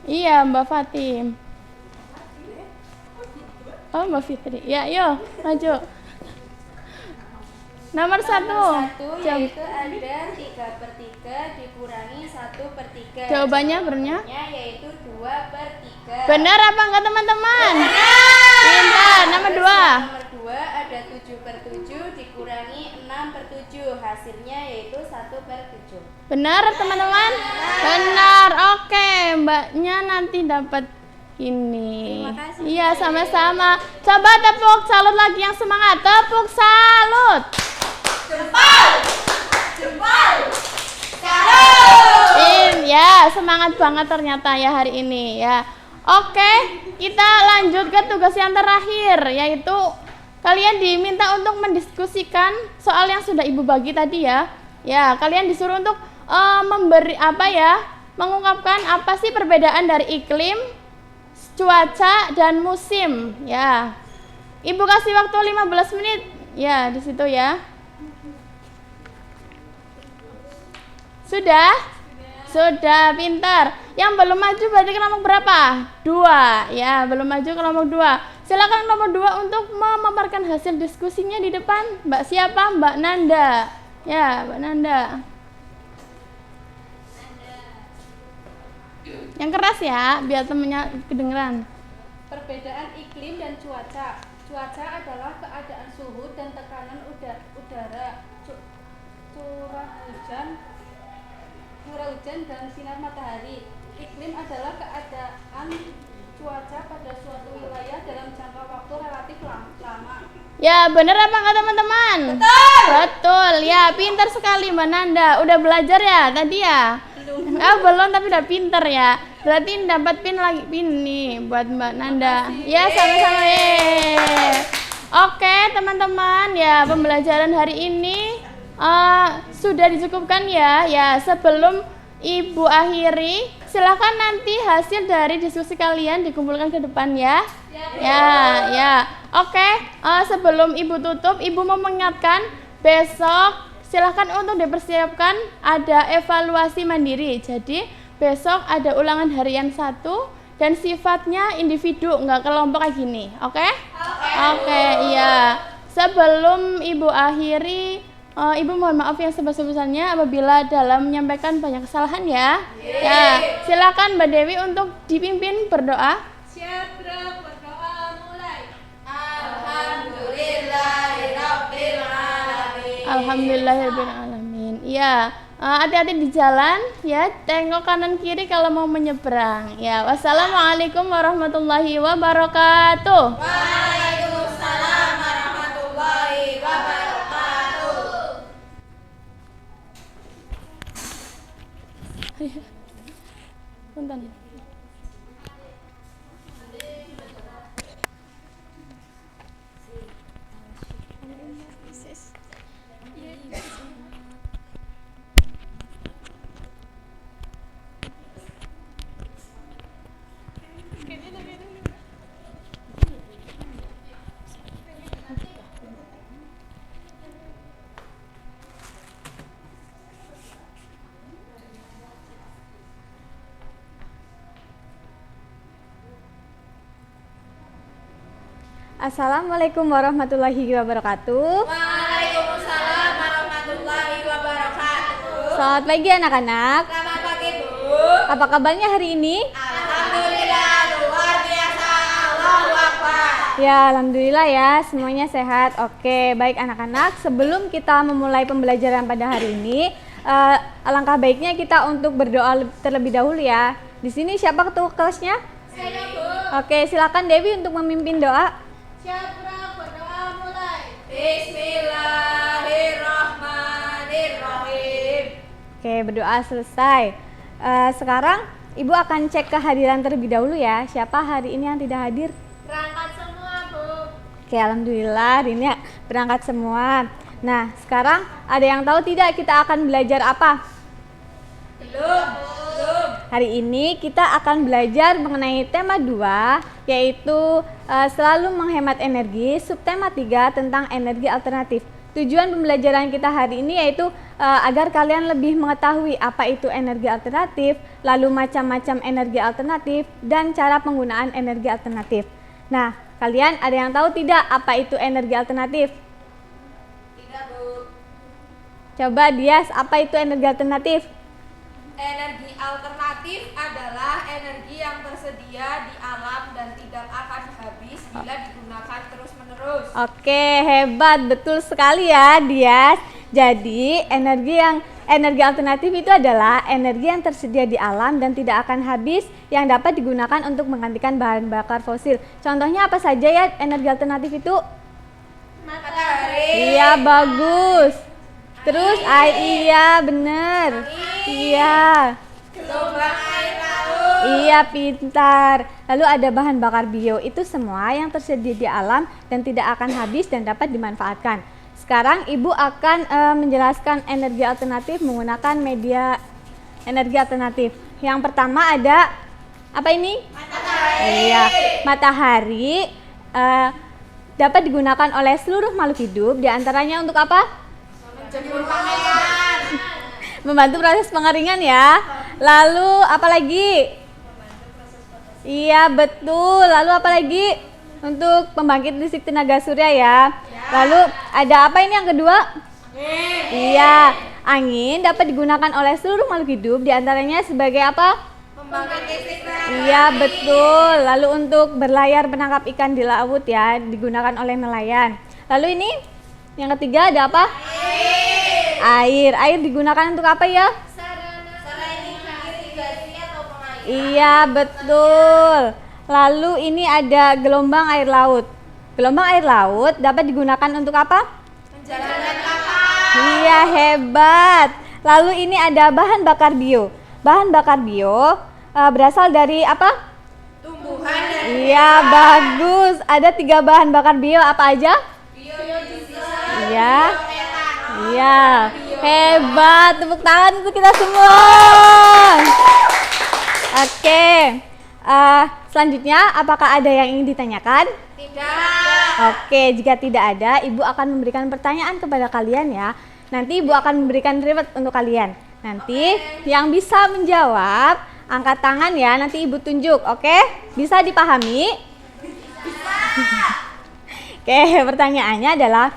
Iya, Mbak Fatim. Oh, Mbak Fitri. Ya, yuk, maju. Nomor 1. Yaitu ada 3/3 dikurangi 1/3. Jawabannya benernya? Yaitu 2/3. Benar apa enggak teman-teman? Pintar. Nomor 2. Nomor 2 ada 7/7 dikurangi 6/7. Hasilnya yaitu 1/7. Benar teman-teman? Benar. Oke, Mbaknya nanti dapat ini. Terima kasih. Iya, sama-sama. Coba tepuk salut lagi yang semangat. Tepuk salut. Ya, semangat banget ternyata ya hari ini ya. Oke, kita lanjut ke tugas yang terakhir, yaitu kalian diminta untuk mendiskusikan soal yang sudah Ibu bagi tadi ya. Ya, kalian disuruh untuk mengungkapkan apa sih perbedaan dari iklim, cuaca, dan musim ya. Ibu kasih waktu 15 menit ya di situ ya. Sudah, pintar. Yang belum maju berarti kelompok berapa? 2 ya, belum maju kelompok 2. Silakan kelompok 2 untuk memaparkan hasil diskusinya di depan. Mbak siapa? Mbak Nanda. Ya, Mbak Nanda. Yang keras ya, biar temennya kedengeran. Perbedaan iklim dan cuaca. Cuaca adalah keadaan suhu dan tekanan udara, curah hujan dan sinar matahari. Iklim adalah keadaan cuaca pada suatu wilayah dalam jangka waktu relatif lama. Ya, bener apa enggak teman-teman? Betul. Ya, pintar sekali Mbak Nanda. Udah belajar ya tadi ya? Belum, tapi udah pintar ya. Berarti dapat pin nih buat Mbak Nanda. Ya, sama-sama. Oke, teman-teman, ya pembelajaran hari ini sudah dicukupkan ya. Ya, sebelum Ibu akhiri, silakan nanti hasil dari diskusi kalian dikumpulkan ke depan ya. Ya. Oke, sebelum Ibu tutup, Ibu mau mengingatkan besok silakan untuk dipersiapkan ada evaluasi mandiri. Jadi besok ada ulangan harian 1 dan sifatnya individu, nggak kelompok kayak gini. Oke, iya. Sebelum Ibu akhiri, Ibu mohon maaf yang sebesar-besarnya apabila dalam menyampaikan banyak kesalahan ya. Ya, silakan Mbak Dewi untuk dipimpin berdoa. Siap, berdoa mulai. Alhamdulillahirrahmanirrahim. Iya, hati-hati di jalan ya, tengok kanan kiri kalau mau menyeberang. Ya, wassalamualaikum warahmatullahi wabarakatuh. Waalaikumsalam warahmatullahi wabarakatuh. Punten. Assalamualaikum warahmatullahi wabarakatuh. Waalaikumsalam warahmatullahi wabarakatuh. Selamat pagi anak-anak. Selamat pagi, Bu. Apa kabarnya hari ini? Alhamdulillah luar biasa. Allahu Akbar. Ya, alhamdulillah ya, semuanya sehat. Oke, baik anak-anak. Sebelum kita memulai pembelajaran pada hari ini, alangkah baiknya kita untuk berdoa terlebih dahulu ya. Di sini siapa ketua kelasnya? Saya, Bu. Oke, silakan Dewi untuk memimpin doa. Siap, berdoa mulai. Bismillahirrahmanirrahim. Oke, berdoa selesai. Sekarang Ibu akan cek kehadiran terlebih dahulu ya. Siapa hari ini yang tidak hadir? Berangkat semua, Bu. Oke, alhamdulillah hari ini berangkat semua. Nah, sekarang ada yang tahu tidak kita akan belajar apa? Belum. Hari ini kita akan belajar mengenai tema 2, yaitu selalu menghemat energi, subtema 3 tentang energi alternatif. Tujuan pembelajaran kita hari ini yaitu agar kalian lebih mengetahui apa itu energi alternatif, lalu macam-macam energi alternatif, dan cara penggunaan energi alternatif. Nah, kalian ada yang tahu tidak apa itu energi alternatif? Tidak, Bu. Coba Dias, apa itu energi alternatif? Energi alternatif adalah energi yang tersedia di alam dan tidak akan habis bila digunakan terus-menerus. Oke, hebat, betul sekali ya Dias. Jadi energi alternatif itu adalah energi yang tersedia di alam dan tidak akan habis yang dapat digunakan untuk menggantikan bahan bakar fosil. Contohnya apa saja ya energi alternatif itu? Matahari. Iya, bagus. Terus air, iya bener. Iya. Gelombang air laut. Iya, pintar. Lalu ada bahan bakar bio, itu semua yang tersedia di alam dan tidak akan habis dan dapat dimanfaatkan. Sekarang Ibu akan menjelaskan energi alternatif menggunakan media energi alternatif. Yang pertama ada apa ini? Matahari. Iya, matahari dapat digunakan oleh seluruh makhluk hidup, diantaranya untuk apa? Menjemur pakaian. Membantu proses pengeringan ya. Lalu apa lagi? Iya, betul. Lalu apa lagi? Untuk pembangkit listrik tenaga surya ya. Lalu ada apa ini yang kedua? Iya, angin dapat digunakan oleh seluruh makhluk hidup, diantaranya sebagai apa? Pembangkit listrik. Iya, betul. Lalu untuk berlayar menangkap ikan di laut ya, digunakan oleh nelayan. Lalu ini yang ketiga ada apa? Air. Air digunakan untuk apa ya? Iya, betul. Lalu ini ada gelombang air laut. Gelombang air laut dapat digunakan untuk apa? Menjalankan kapal. Iya, hebat. Lalu ini ada bahan bakar bio. Bahan bakar bio berasal dari apa? Tumbuhan dan Iya, bagus. Ada 3 bahan bakar bio, apa aja? biodiesel. Iya. Iya, hebat. Tepuk tangan untuk kita semua. Oke. Selanjutnya, apakah ada yang ingin ditanyakan? Tidak. Oke, jika tidak ada, Ibu akan memberikan pertanyaan kepada kalian ya. Nanti Ibu akan memberikan reward untuk kalian. Nanti yang bisa menjawab, angkat tangan ya, nanti Ibu tunjuk, oke? Bisa dipahami? Bisa. Oke, pertanyaannya adalah,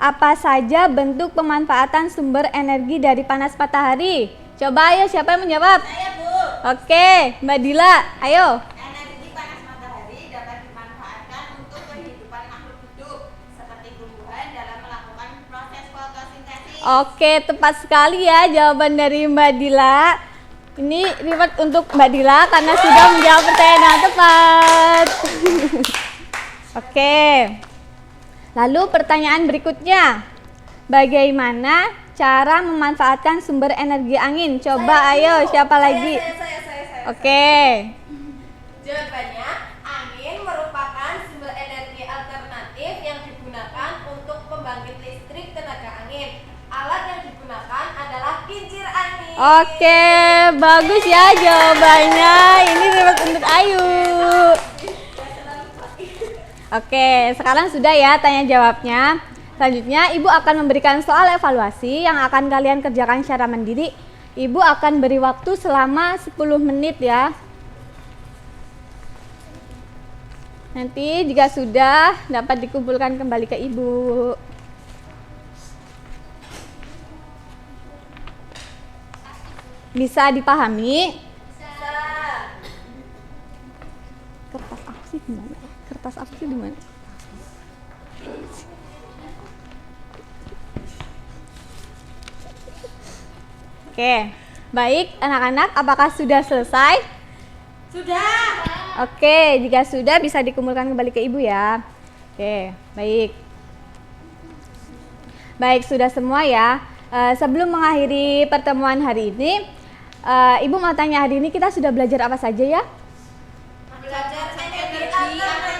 apa saja bentuk pemanfaatan sumber energi dari panas matahari? Coba ayo, siapa yang menjawab? Saya, Bu. Oke, Mbak Dila, ayo. Energi panas matahari dapat dimanfaatkan untuk kehidupan makhluk hidup seperti tumbuhan dalam melakukan proses fotosintesis. Oke, tepat sekali ya jawaban dari Mbak Dila. Ini reward untuk Mbak Dila karena sudah menjawab pertanyaan yang tepat. Oke. Lalu pertanyaan berikutnya. Bagaimana cara memanfaatkan sumber energi angin? Coba ayo, siapa lagi? Saya. Oke. Jawabannya, angin merupakan sumber energi alternatif yang digunakan untuk pembangkit listrik tenaga angin. Alat yang digunakan adalah kincir angin. Oke, bagus ya jawabannya. Ini reward untuk Ayu. Oke, sekarang sudah ya tanya jawabnya. Selanjutnya Ibu akan memberikan soal evaluasi yang akan kalian kerjakan secara mandiri. Ibu akan beri waktu selama 10 menit ya. Nanti jika sudah dapat dikumpulkan kembali ke Ibu. Bisa dipahami? Kertas apa sih di mana? Kertas apa sih di mana? Oke, baik anak-anak, apakah sudah selesai? Sudah. Oke, jika sudah bisa dikumpulkan kembali ke Ibu ya. Oke, baik. Baik, sudah semua ya. Sebelum mengakhiri pertemuan hari ini, Ibu mau tanya hari ini kita sudah belajar apa saja ya? Belajar energi.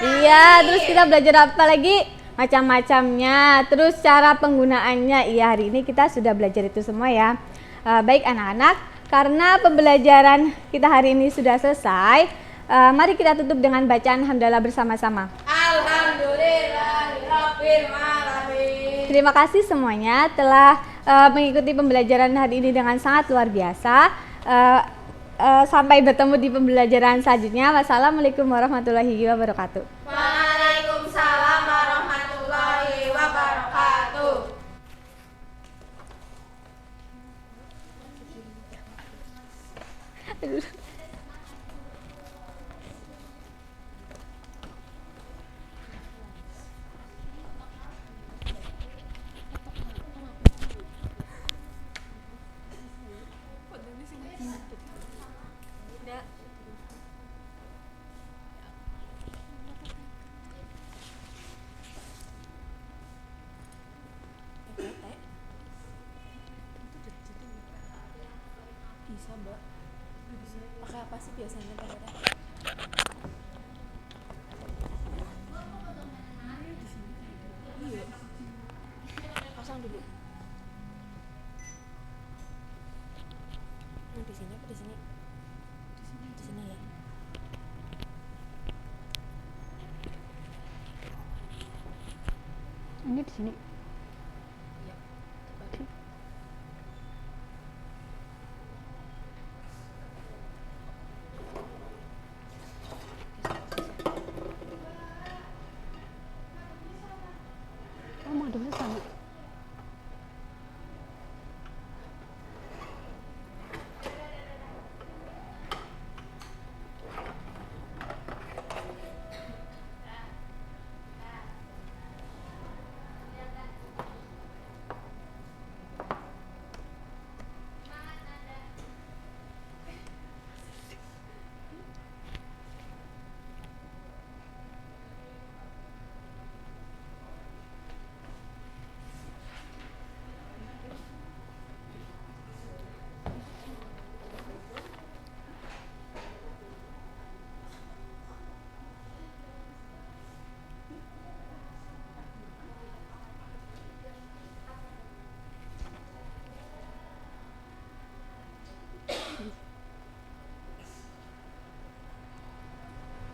Iya, terus kita belajar apa lagi? Macam-macamnya, terus cara penggunaannya. Iya, hari ini kita sudah belajar itu semua ya. Baik anak-anak, karena pembelajaran kita hari ini sudah selesai, mari kita tutup dengan bacaan hamdalah bersama-sama. Terima kasih semuanya telah mengikuti pembelajaran hari ini dengan sangat luar biasa. Sampai bertemu di pembelajaran selanjutnya. Wassalamualaikum warahmatullahi wabarakatuh. Waalaikumsalam warahmatullahi wabarakatuh. Bisa mbak, pakai apa sih biasanya Pak? Iya, pasang dulu. Di sini apa di sini? Di sini ya. Ini di sini.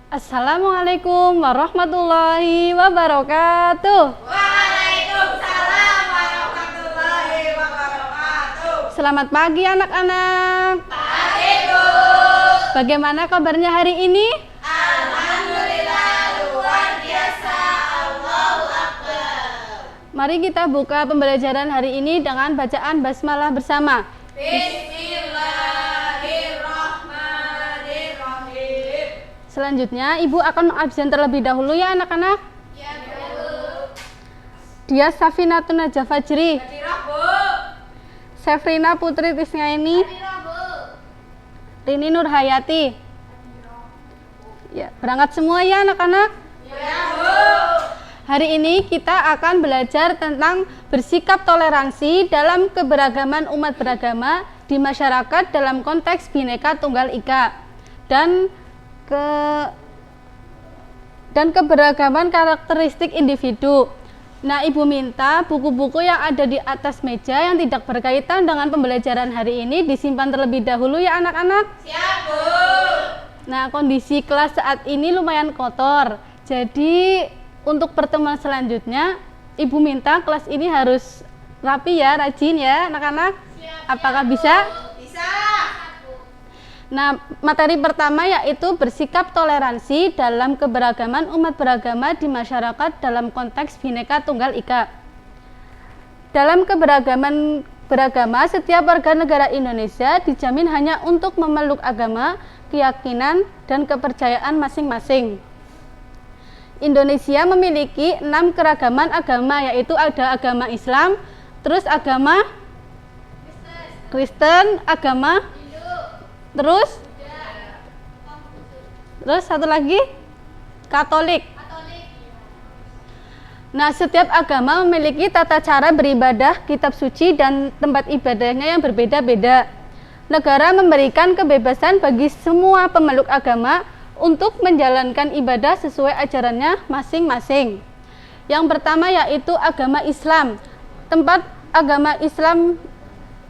Assalamualaikum warahmatullahi wabarakatuh. Waalaikumsalam warahmatullahi wabarakatuh. Selamat pagi anak-anak. Pagi Bu. Bagaimana kabarnya hari ini? Alhamdulillah luar biasa. Allahu Akbar. Mari kita buka pembelajaran hari ini dengan bacaan basmalah bersama. Bismillahirrahmanirrahim. Selanjutnya Ibu akan mengabsen terlebih dahulu ya anak-anak. Ya Bu. Dia Safinatun Najah Fajri, Hadirah Bu. Sefrina Putri Tisnyaini, Hadirah Bu. Rini Nurhayati. Ya, berangkat semua ya anak-anak. Ya Bu. Hari ini kita akan belajar tentang bersikap toleransi dalam keberagaman umat beragama di masyarakat dalam konteks Bhinneka Tunggal Ika dan keberagaman karakteristik individu. Nah, Ibu minta buku-buku yang ada di atas meja yang tidak berkaitan dengan pembelajaran hari ini disimpan terlebih dahulu ya anak-anak. Siap Bu. Nah, kondisi kelas saat ini lumayan kotor. Jadi, untuk pertemuan selanjutnya, Ibu minta kelas ini harus rapi ya, rajin ya anak-anak. Apakah bisa? Bisa. Nah, materi pertama yaitu bersikap toleransi dalam keberagaman umat beragama di masyarakat dalam konteks Bhinneka Tunggal Ika. Dalam keberagaman beragama, setiap warga negara Indonesia dijamin hanya untuk memeluk agama, keyakinan, dan kepercayaan masing-masing. Indonesia memiliki 6 keragaman agama, yaitu ada agama Islam, terus agama Kristen, agama terus satu lagi Katolik. Nah, setiap agama memiliki tata cara beribadah, kitab suci, dan tempat ibadahnya yang berbeda-beda. Negara memberikan kebebasan bagi semua pemeluk agama untuk menjalankan ibadah sesuai ajarannya masing-masing. Yang pertama yaitu agama Islam. Tempat agama Islam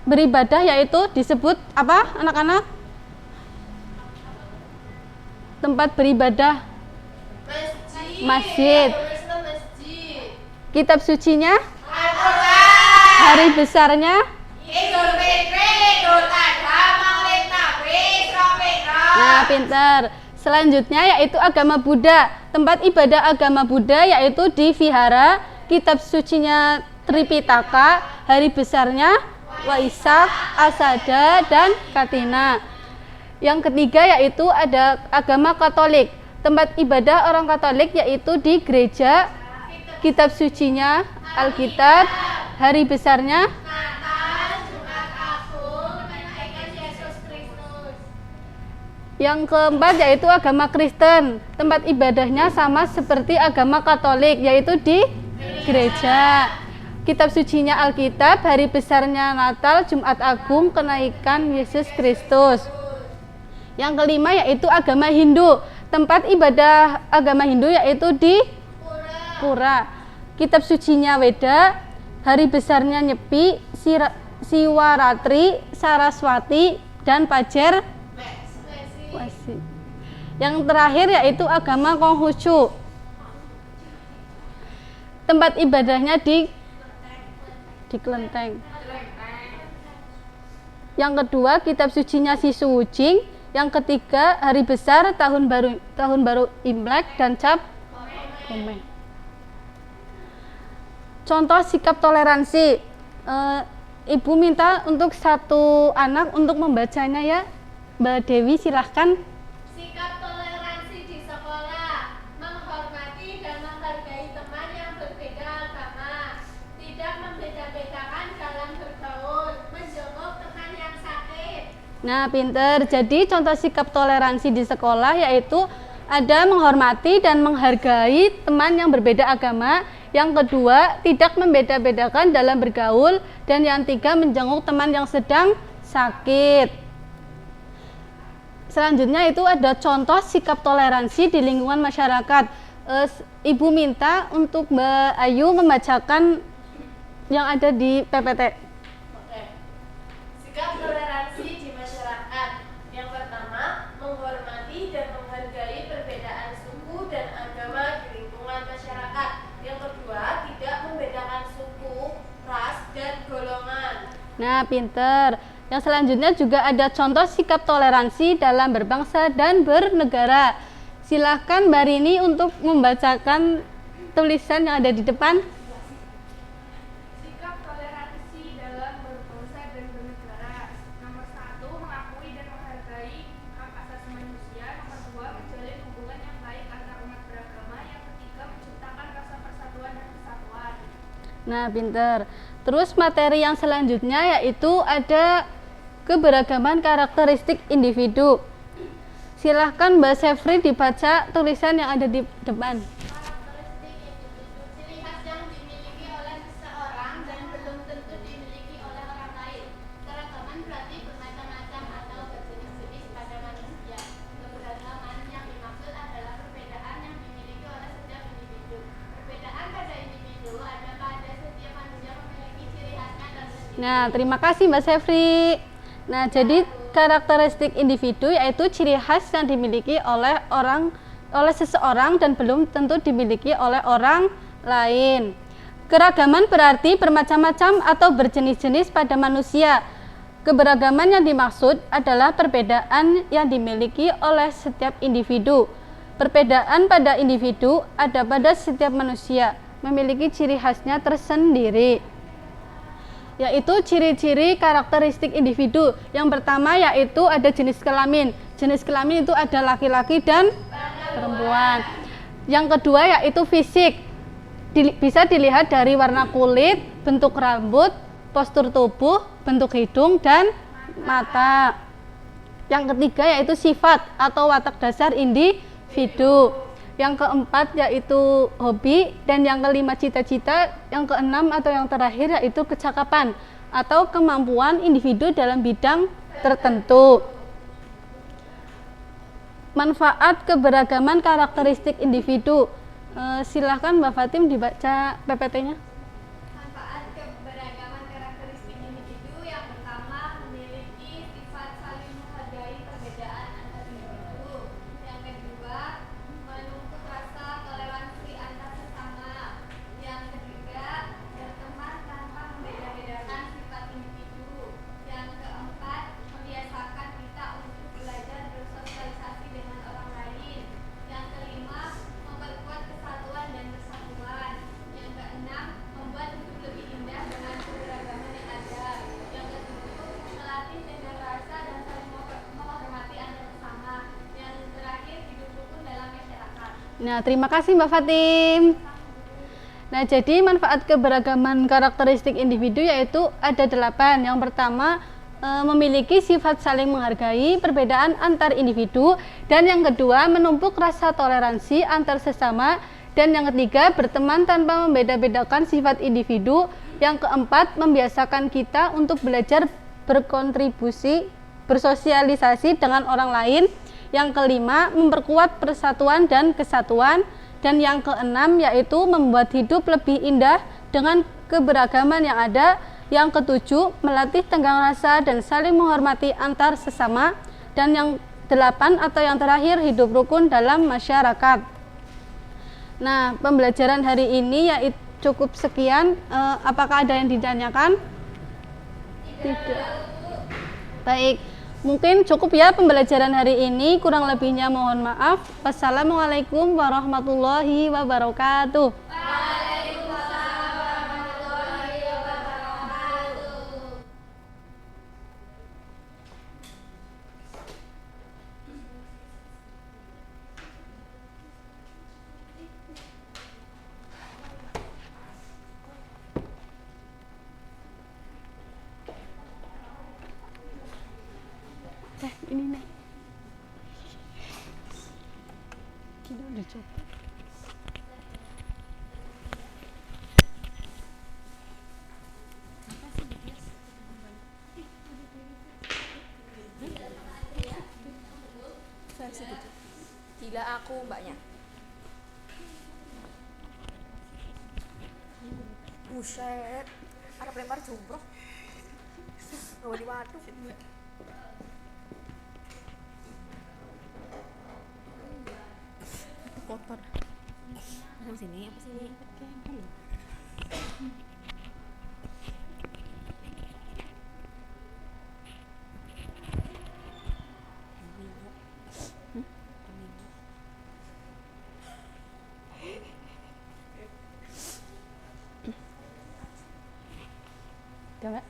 beribadah yaitu disebut apa anak-anak? Tempat beribadah masjid. Kitab sucinya? Hari besarnya? Nah, pintar. Selanjutnya yaitu agama Buddha. Tempat ibadah agama Buddha yaitu di vihara. Kitab sucinya Tripitaka. Hari besarnya Waisak, Asada, dan Katina. Yang ketiga yaitu ada agama Katolik. Tempat ibadah orang Katolik yaitu di gereja. Kitab sucinya Alkitab. Hari besarnya yang keempat yaitu agama Kristen. Tempat ibadahnya sama seperti agama Katolik, yaitu di gereja. Kitab sucinya Alkitab, hari besarnya Natal, Jumat Agung, kenaikan Yesus Kristus. Yang kelima yaitu agama Hindu. Tempat ibadah agama Hindu yaitu di Pura. Kitab sucinya Weda, hari besarnya Nyepi, Siwaratri, Saraswati, dan Pajer. Yang terakhir yaitu agama Konghucu. Tempat ibadahnya di Kelenteng. Yang kedua kitab sucinya Sisuwujing. Yang ketiga hari besar tahun baru Imlek dan Cap Gomeh. Contoh sikap toleransi. Ibu minta untuk satu anak untuk membacanya ya. Mbak Dewi silahkan. Sikap toleransi di sekolah, menghormati dan menghargai teman yang berbeda agama, tidak membeda-bedakan dalam bergaul, menjenguk teman yang sakit. Nah, pinter. Jadi contoh sikap toleransi di sekolah yaitu ada menghormati dan menghargai teman yang berbeda agama. Yang kedua, tidak membeda-bedakan dalam bergaul. Dan yang tiga, menjenguk teman yang sedang sakit. Selanjutnya itu ada contoh sikap toleransi di lingkungan masyarakat. Ibu minta untuk Mbak Ayu membacakan yang ada di PPT. Oke. Sikap toleransi di masyarakat. Yang pertama, menghormati dan menghargai perbedaan suku dan agama di lingkungan masyarakat. Yang kedua, tidak membedakan suku, ras, dan golongan. Nah, pinter. Yang selanjutnya juga ada contoh sikap toleransi dalam berbangsa dan bernegara. Silahkan Mbak Rini untuk membacakan tulisan yang ada di depan. Sikap toleransi dalam berbangsa dan bernegara. Nomor 1, mengakui dan menghargai hak asasi manusia. Nomor 2, menjalin hubungan yang baik antar umat beragama. Yang ketiga, menciptakan rasa persatuan dan kesatuan. Nah, pinter. Terus materi yang selanjutnya yaitu ada keberagaman karakteristik individu. Silahkan Mbak Sefri dibaca tulisan yang ada di depan. Karakteristik individu, ciri khas yang dimiliki oleh seseorang dan belum tentu dimiliki oleh orang lain. Keragaman berarti bermacam-macam atau berjenis-jenis pada manusia. Keberagaman yang dimaksud adalah perbedaan yang dimiliki oleh setiap individu. Perbedaan pada individu ada pada setiap manusia memiliki ciri khasnya dan sendiri. Nah, terima kasih Mbak Sefri. Nah, jadi karakteristik individu yaitu ciri khas yang dimiliki oleh seseorang dan belum tentu dimiliki oleh orang lain. Keragaman berarti bermacam-macam atau berjenis-jenis pada manusia. Keberagaman yang dimaksud adalah perbedaan yang dimiliki oleh setiap individu. Perbedaan pada individu ada pada setiap manusia, memiliki ciri khasnya tersendiri. Yaitu ciri-ciri karakteristik individu. Yang pertama yaitu ada jenis kelamin. Jenis kelamin itu ada laki-laki dan perempuan. Yang kedua yaitu fisik. Bisa dilihat dari warna kulit, bentuk rambut, postur tubuh, bentuk hidung, dan mata. Yang ketiga yaitu sifat atau watak dasar individu. Yang keempat yaitu hobi, dan yang kelima cita-cita, yang keenam atau yang terakhir yaitu kecakapan atau kemampuan individu dalam bidang tertentu. Manfaat keberagaman karakteristik individu. Silahkan Mbak Fatim dibaca PPT-nya. Manfaat keberagaman karakteristik individu yang pertama memiliki sifat saling menghargai perbedaan antar individu. Yang kedua menumbuh rasa toleransi antar sesama. Yang ketiga Nah, terima kasih Mbak Fatim. Nah, jadi manfaat keberagaman karakteristik individu yaitu ada 8. Yang pertama, memiliki sifat saling menghargai perbedaan antar individu. Dan yang kedua, menumpuk rasa toleransi antar sesama. Dan yang ketiga, berteman tanpa membeda-bedakan sifat individu. Yang keempat, membiasakan kita untuk belajar berkontribusi, bersosialisasi dengan orang lain. Yang kelima, memperkuat persatuan dan kesatuan. Dan yang keenam, yaitu membuat hidup lebih indah dengan keberagaman yang ada. Yang ketujuh, melatih tenggang rasa dan saling menghormati antar sesama. Dan yang 8 atau yang terakhir, hidup rukun dalam masyarakat. Nah, pembelajaran hari ini ya cukup sekian. Apakah ada yang ditanyakan? Tidak. Baik, mungkin cukup ya pembelajaran hari ini. Kurang lebihnya mohon maaf. Wassalamualaikum warahmatullahi wabarakatuh. Waalaikumsalam warahmatullahi wabarakatuh. Ini nih. Kita udah coba. Versi gitu. Gila aku mbaknya. Buset. Ada pelempar jumroh. Gak di waduk. Kotor. Apa sini? Apa sini? Coba.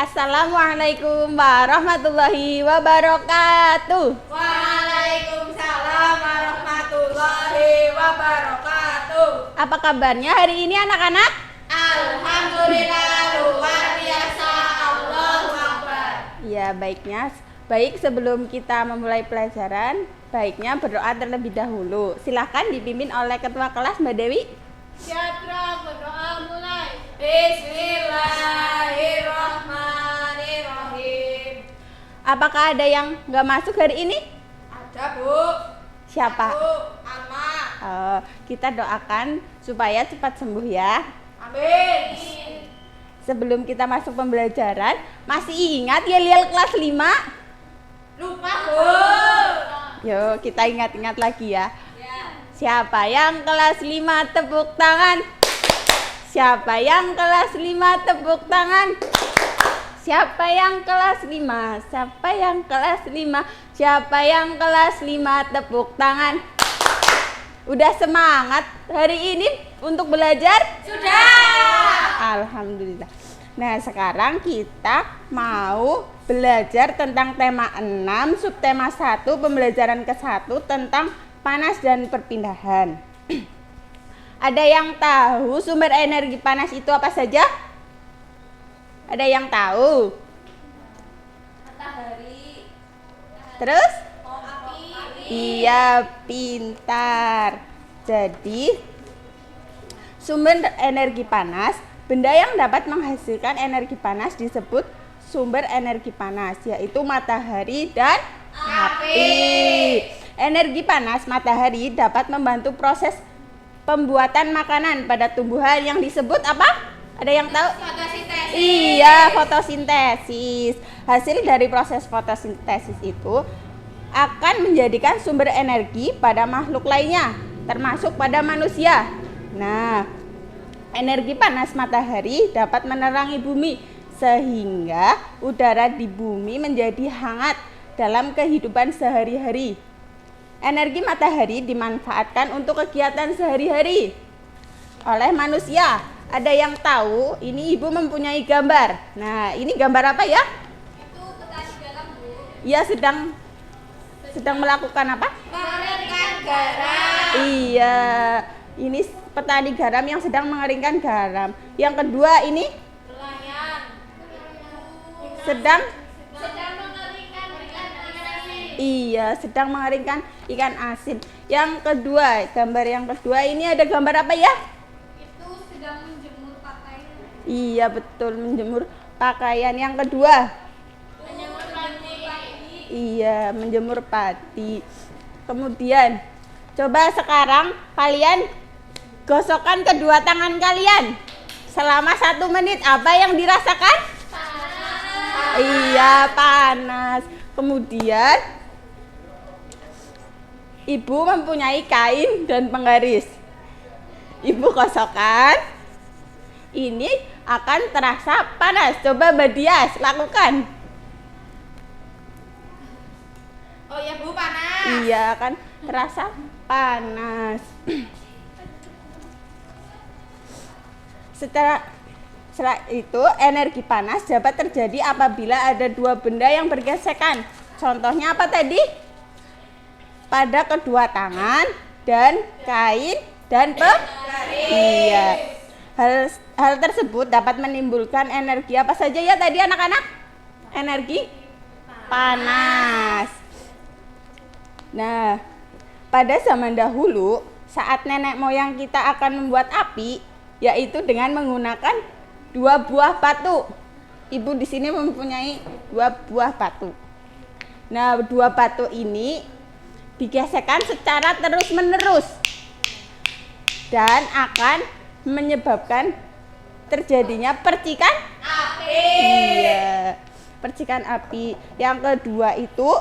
Assalamualaikum warahmatullahi wabarakatuh. Waalaikumsalam warahmatullahi wabarakatuh. Apa kabarnya hari ini anak-anak? Alhamdulillah luar biasa. Allahu Akbar. Ya, baik sebelum kita memulai pelajaran, baiknya berdoa terlebih dahulu. Silahkan dipimpin oleh ketua kelas Mbak Dewi. Syatra berdoa mulai. Bismillahirrahmanirrahim. Apakah ada yang nggak masuk hari ini? Ada, Bu. Siapa? Ama. Kita doakan supaya cepat sembuh ya. Amin. Sebelum kita masuk pembelajaran, masih ingat yel-yel kelas 5? Lupa, Bu. Yuk kita ingat-ingat lagi ya. Siapa yang kelas 5 tepuk tangan? Siapa yang kelas 5 tepuk tangan? Siapa yang kelas 5? Siapa yang kelas 5? Siapa yang kelas 5 tepuk tangan? Udah semangat hari ini untuk belajar? Sudah. Alhamdulillah. Nah, sekarang kita mau belajar tentang tema 6, subtema 1, pembelajaran ke-1 tentang panas dan perpindahan. Ada yang tahu sumber energi panas itu apa saja? Ada yang tahu? Matahari. Terus? Api. Iya, pintar. Jadi, sumber energi panas, benda yang dapat menghasilkan energi panas disebut sumber energi panas, yaitu matahari dan api. Energi panas matahari dapat membantu proses pembuatan makanan pada tumbuhan yang disebut apa? Ada yang tahu? Fotosintesis. Iya, fotosintesis. Hasil dari proses fotosintesis itu akan menjadikan sumber energi pada makhluk lainnya, termasuk pada manusia. Nah, energi panas matahari dapat menerangi bumi sehingga udara di bumi menjadi hangat dalam kehidupan sehari-hari. Energi matahari dimanfaatkan untuk kegiatan sehari-hari oleh manusia. Ada yang tahu? Ini ibu mempunyai gambar. Nah, ini gambar apa ya? Itu petani garam, Bu. Ia sedang melakukan apa? Mengeringkan garam. Iya, ini petani garam yang sedang mengeringkan garam. Yang kedua ini Nelayan. sedang Mengeringkan ikan asin. iya, sedang mengeringkan ikan asin. Yang kedua, gambar yang kedua ini ada gambar apa ya? Itu sedang menjemur pakaian. Iya, betul, menjemur pakaian. Yang kedua, Menjemur padi. iya, menjemur padi. Kemudian, coba sekarang kalian gosokkan kedua tangan kalian selama 1 menit. Apa yang dirasakan? Panas. Iya, panas. Kemudian, ibu mempunyai kain dan penggaris. Ibu gosokkan. Ini akan terasa panas. Coba Mbak Dias lakukan. Oh ya Bu, panas. Iya, akan terasa panas. Setelah itu, energi panas dapat terjadi apabila ada dua benda yang bergesekan. Contohnya apa tadi? Pada kedua tangan dan kain dan penggaris. Iya. Hal tersebut dapat menimbulkan energi apa saja ya tadi anak-anak? Energi panas. Nah, pada zaman dahulu saat nenek moyang kita akan membuat api, yaitu dengan menggunakan 2 buah batu. Ibu di sini mempunyai 2 buah batu. Nah, 2 batu ini digesekkan secara terus-menerus dan akan menyebabkan terjadinya percikan Api. Iya, percikan api. Yang kedua itu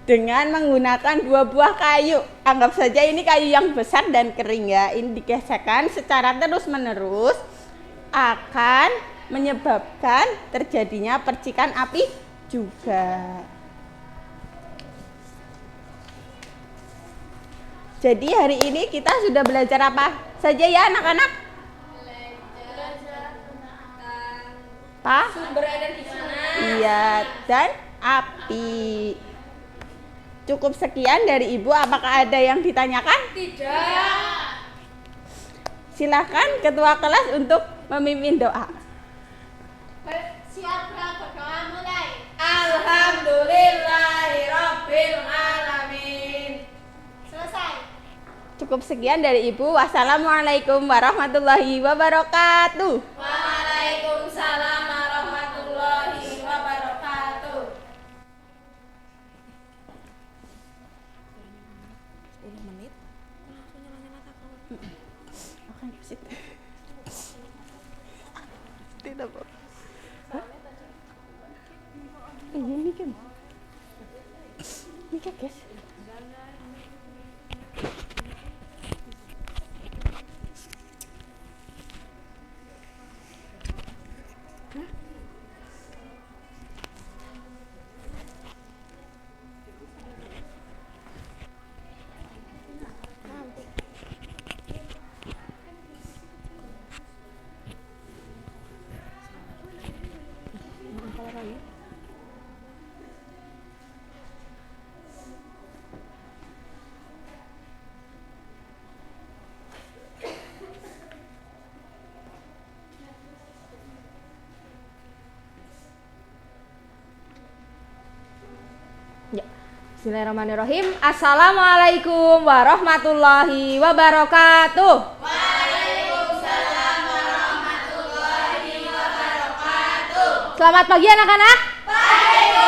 dengan menggunakan 2 buah kayu. Anggap saja ini kayu yang besar dan kering ya. Ini digesekkan secara terus-menerus akan menyebabkan terjadinya percikan api juga. Jadi hari ini kita sudah belajar apa saja ya anak-anak? Belajar tentang Pak? sumber energi panas. Iya, dan api. Cukup sekian dari Ibu. Apakah ada yang ditanyakan? Tidak. Silahkan ketua kelas untuk memimpin doa. Siapa berdoa mulai? Alhamdulillahirabbil alamin. Selesai. Cukup sekian dari Ibu. Wassalamualaikum warahmatullahi wabarakatuh. Waalaikumsalam warahmatullahi wabarakatuh. Tidak, Pak. Ini kan. Ini kan, guys. Bismillahirrahmanirrahim. Assalamualaikum warahmatullahi wabarakatuh. Waalaikumsalam warahmatullahi wabarakatuh. Selamat pagi anak-anak. Pagi Bu.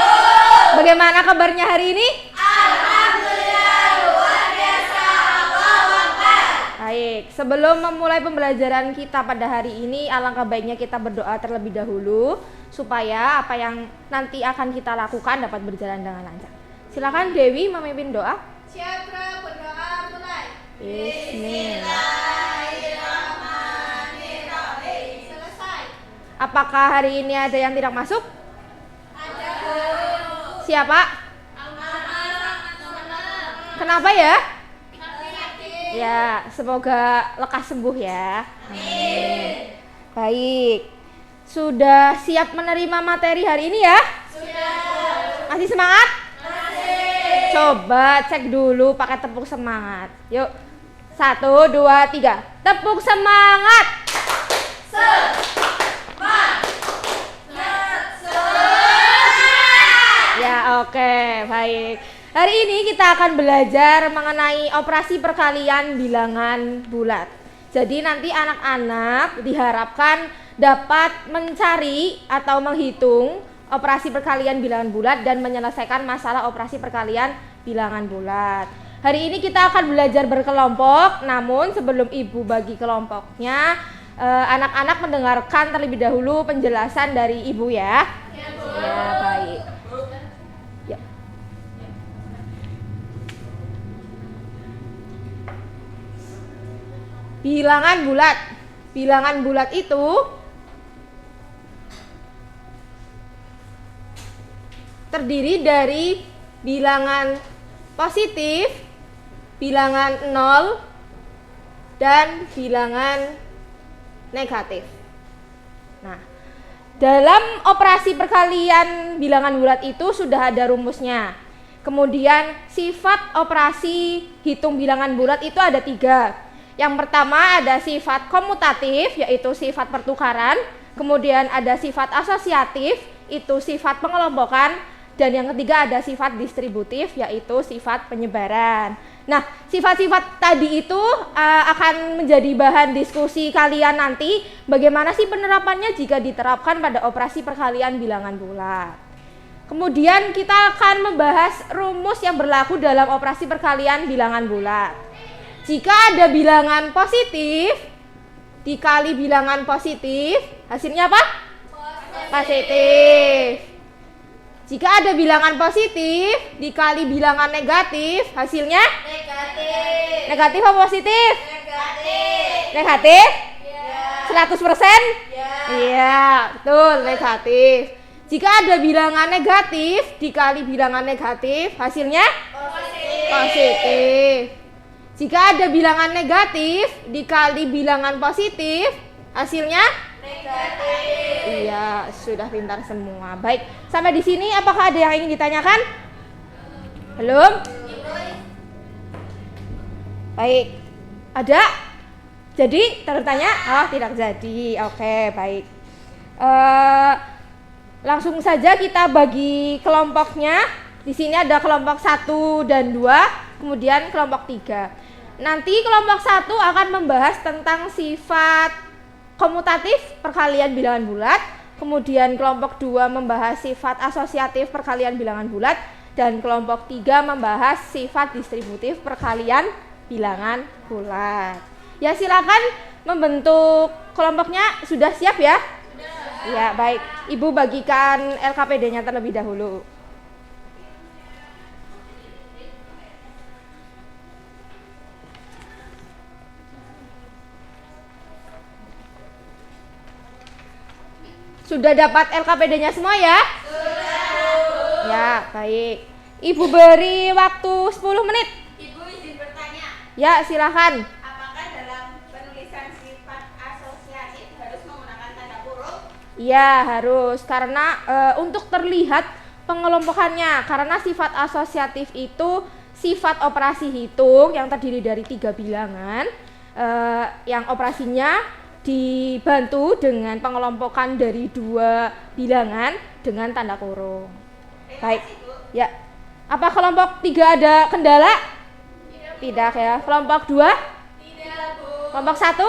Bagaimana kabarnya hari ini? Alhamdulillah luar biasa. Allahu Akbar. Baik, sebelum memulai pembelajaran kita pada hari ini, alangkah baiknya kita berdoa terlebih dahulu supaya apa yang nanti akan kita lakukan dapat berjalan dengan lancar. Silakan Dewi memimpin doa. Siapa berdoa mulai? Bismillahirrahmanirrahim. Selesai. Apakah hari ini ada yang tidak masuk? Ada Bu. Siapa? Aman. Kenapa ya? Yakin. Ya, semoga lekas sembuh ya. Amin. Baik. Sudah siap menerima materi hari ini ya? Sudah. Masih semangat? Masih. Coba cek dulu pakai tepuk semangat. Yuk. 1, 2, 3. Tepuk semangat. Ya, oke, baik. Hari ini kita akan belajar mengenai operasi perkalian bilangan bulat. Jadi nanti anak-anak diharapkan dapat mencari atau menghitung operasi perkalian bilangan bulat dan menyelesaikan masalah operasi perkalian bilangan bulat. Hari ini kita akan belajar berkelompok, namun sebelum Ibu bagi kelompoknya, anak-anak mendengarkan terlebih dahulu penjelasan dari Ibu ya. Ya, baik. Ya. Bilangan bulat. Bilangan bulat itu terdiri dari bilangan positif, bilangan 0, dan bilangan negatif. Nah, dalam operasi perkalian bilangan bulat itu sudah ada rumusnya. Kemudian sifat operasi hitung bilangan bulat itu ada 3. Yang pertama ada sifat komutatif, yaitu sifat pertukaran. Kemudian ada sifat asosiatif, itu sifat pengelompokan. Dan yang ketiga ada sifat distributif, yaitu sifat penyebaran. Nah, sifat-sifat tadi itu akan menjadi bahan diskusi kalian nanti. Bagaimana sih penerapannya jika diterapkan pada operasi perkalian bilangan bulat. Kemudian kita akan membahas rumus yang berlaku dalam operasi perkalian bilangan bulat. Jika ada bilangan positif dikali bilangan positif, hasilnya apa? Positif. Jika ada bilangan positif dikali bilangan negatif, hasilnya? Negatif. Negatif apa positif? Negatif. Negatif? Ya. 100%? Iya, betul, negatif. Jika ada bilangan negatif dikali bilangan negatif, hasilnya? Positif. Jika ada bilangan negatif dikali bilangan positif, hasilnya? Negatif. Iya, sudah pintar semua. Baik, sampai di sini apakah ada yang ingin ditanyakan? Belum? Baik, ada? Jadi tertanya? Oh, tidak jadi. Oke, baik. Langsung saja kita bagi kelompoknya. Di sini ada kelompok 1 dan 2, kemudian kelompok 3. Nanti kelompok 1 akan membahas tentang sifat komutatif perkalian bilangan bulat, kemudian kelompok 2 membahas sifat asosiatif perkalian bilangan bulat, dan kelompok 3 membahas sifat distributif perkalian bilangan bulat. Ya, silakan membentuk kelompoknya. Sudah siap ya? Sudah. Ya, baik. Ibu bagikan LKPD-nya terlebih dahulu. Sudah dapat LKPD-nya semua ya? Sudah. Ya, baik. Ibu beri waktu 10 menit. Ibu izin bertanya. Ya, silakan. Apakah dalam penulisan sifat asosiatif harus menggunakan tanda kurung? Ya, harus. Karena untuk terlihat pengelompokannya. Karena sifat asosiatif itu sifat operasi hitung yang terdiri dari 3 bilangan. Yang operasinya dibantu dengan pengelompokan dari 2 bilangan dengan tanda kurung. Baik. Ya. Apa kelompok 3 ada kendala? Tidak ya. Kelompok 2? Tidak, Bu. Kelompok 1?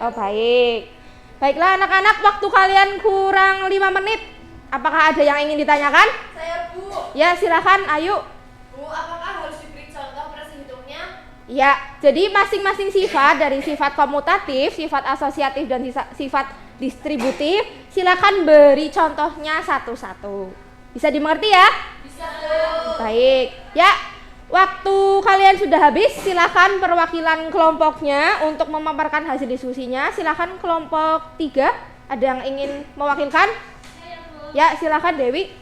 Oh, baik. Baiklah anak-anak, waktu kalian kurang 5 menit. Apakah ada yang ingin ditanyakan? Saya, Bu. Ya, silakan. Ayo. Bu, apakah harus diberi contoh operasi hitungnya? Ya, jadi masing-masing sifat dari sifat komutatif, sifat asosiatif, dan sifat distributif, silakan beri contohnya satu-satu. Bisa dimengerti ya? Bisa. Baik. Ya, waktu kalian sudah habis, silakan perwakilan kelompoknya untuk memaparkan hasil diskusinya. Silakan kelompok 3, ada yang ingin mewakilkan? Ya, silakan Dewi.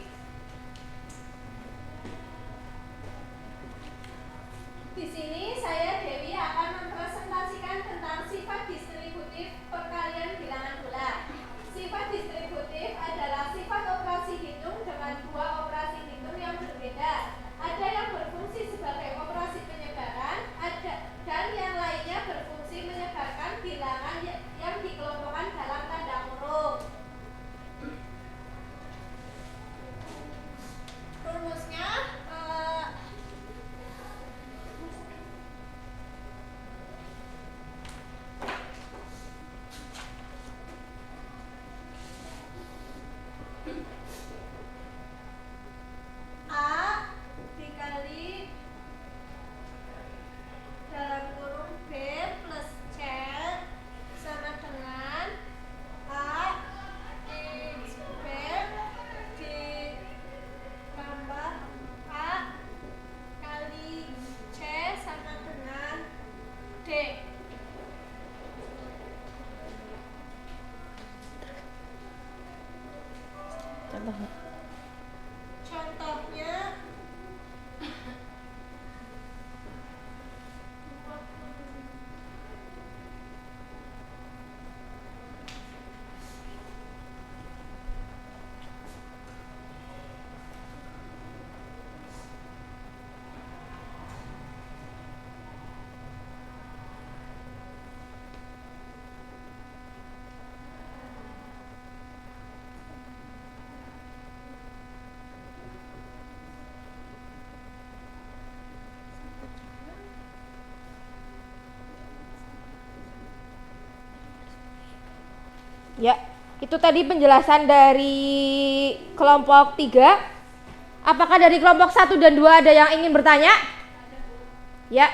Di sini saya Dewi akan mempresentasikan tentang sifat distributif perkalian bilangan bulat. Sifat distributif adalah sifat operasi hitung dengan 2 operasi hitung contohnya. Contohnya Ya, itu tadi penjelasan dari kelompok 3. Apakah dari kelompok 1 dan 2 ada yang ingin bertanya? Ya,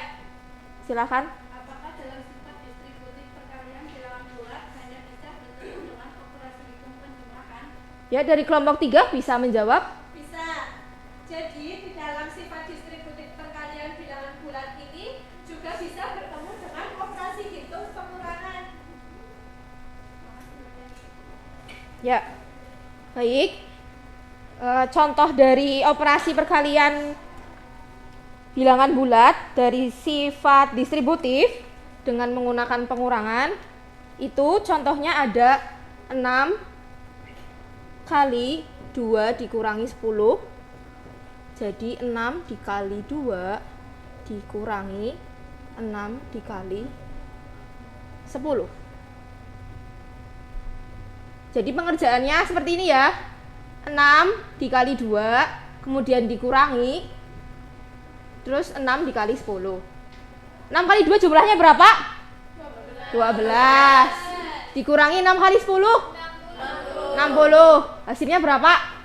silakan. Apakah dalam sifat distributif perkalian bilangan bulat hanya bisa bertemu dengan operasi hitung penjumlahan? Ya, dari kelompok 3 bisa menjawab. bisa. Jadi di dalam sifat distributif perkalian bilangan bulat ini juga bisa bertemu dengan operasi hitung pengurangan. Ya, baik. Contoh dari operasi perkalian bilangan bulat dari sifat distributif dengan menggunakan pengurangan itu contohnya ada 6 kali 2 dikurangi 10. Jadi 6 dikali 2 dikurangi 6 dikali 10. Jadi pengerjaannya seperti ini ya. 6 dikali 2 kemudian dikurangi, terus 6 dikali 10. 6 kali 2 jumlahnya berapa? 12. Dikurangi 6 kali 10? 60. Hasilnya berapa?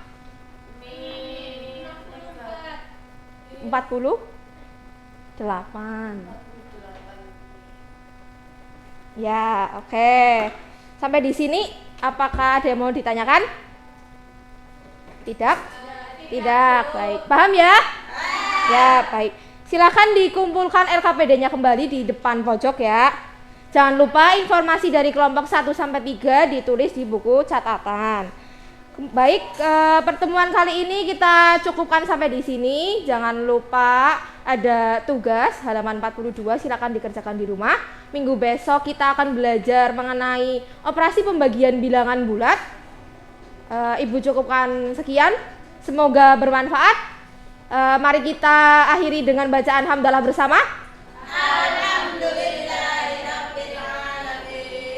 48. Ya, oke. Sampai di sini apakah ada yang mau ditanyakan? Tidak? Tidak. Baik. Paham ya? Ya, baik. Silakan dikumpulkan LKPD-nya kembali di depan pojok ya. Jangan lupa informasi dari kelompok 1 sampai 3 ditulis di buku catatan. Baik, pertemuan kali ini kita cukupkan sampai di sini. Jangan lupa ada tugas halaman 42, silakan dikerjakan di rumah. Minggu besok kita akan belajar mengenai operasi pembagian bilangan bulat. Ibu cukupkan sekian. Semoga bermanfaat. Mari kita akhiri dengan bacaan hamdalah bersama.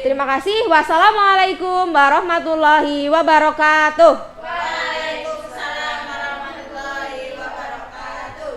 Terima kasih. Wassalamualaikum warahmatullahi wabarakatuh. Waalaikumsalam warahmatullahi wabarakatuh.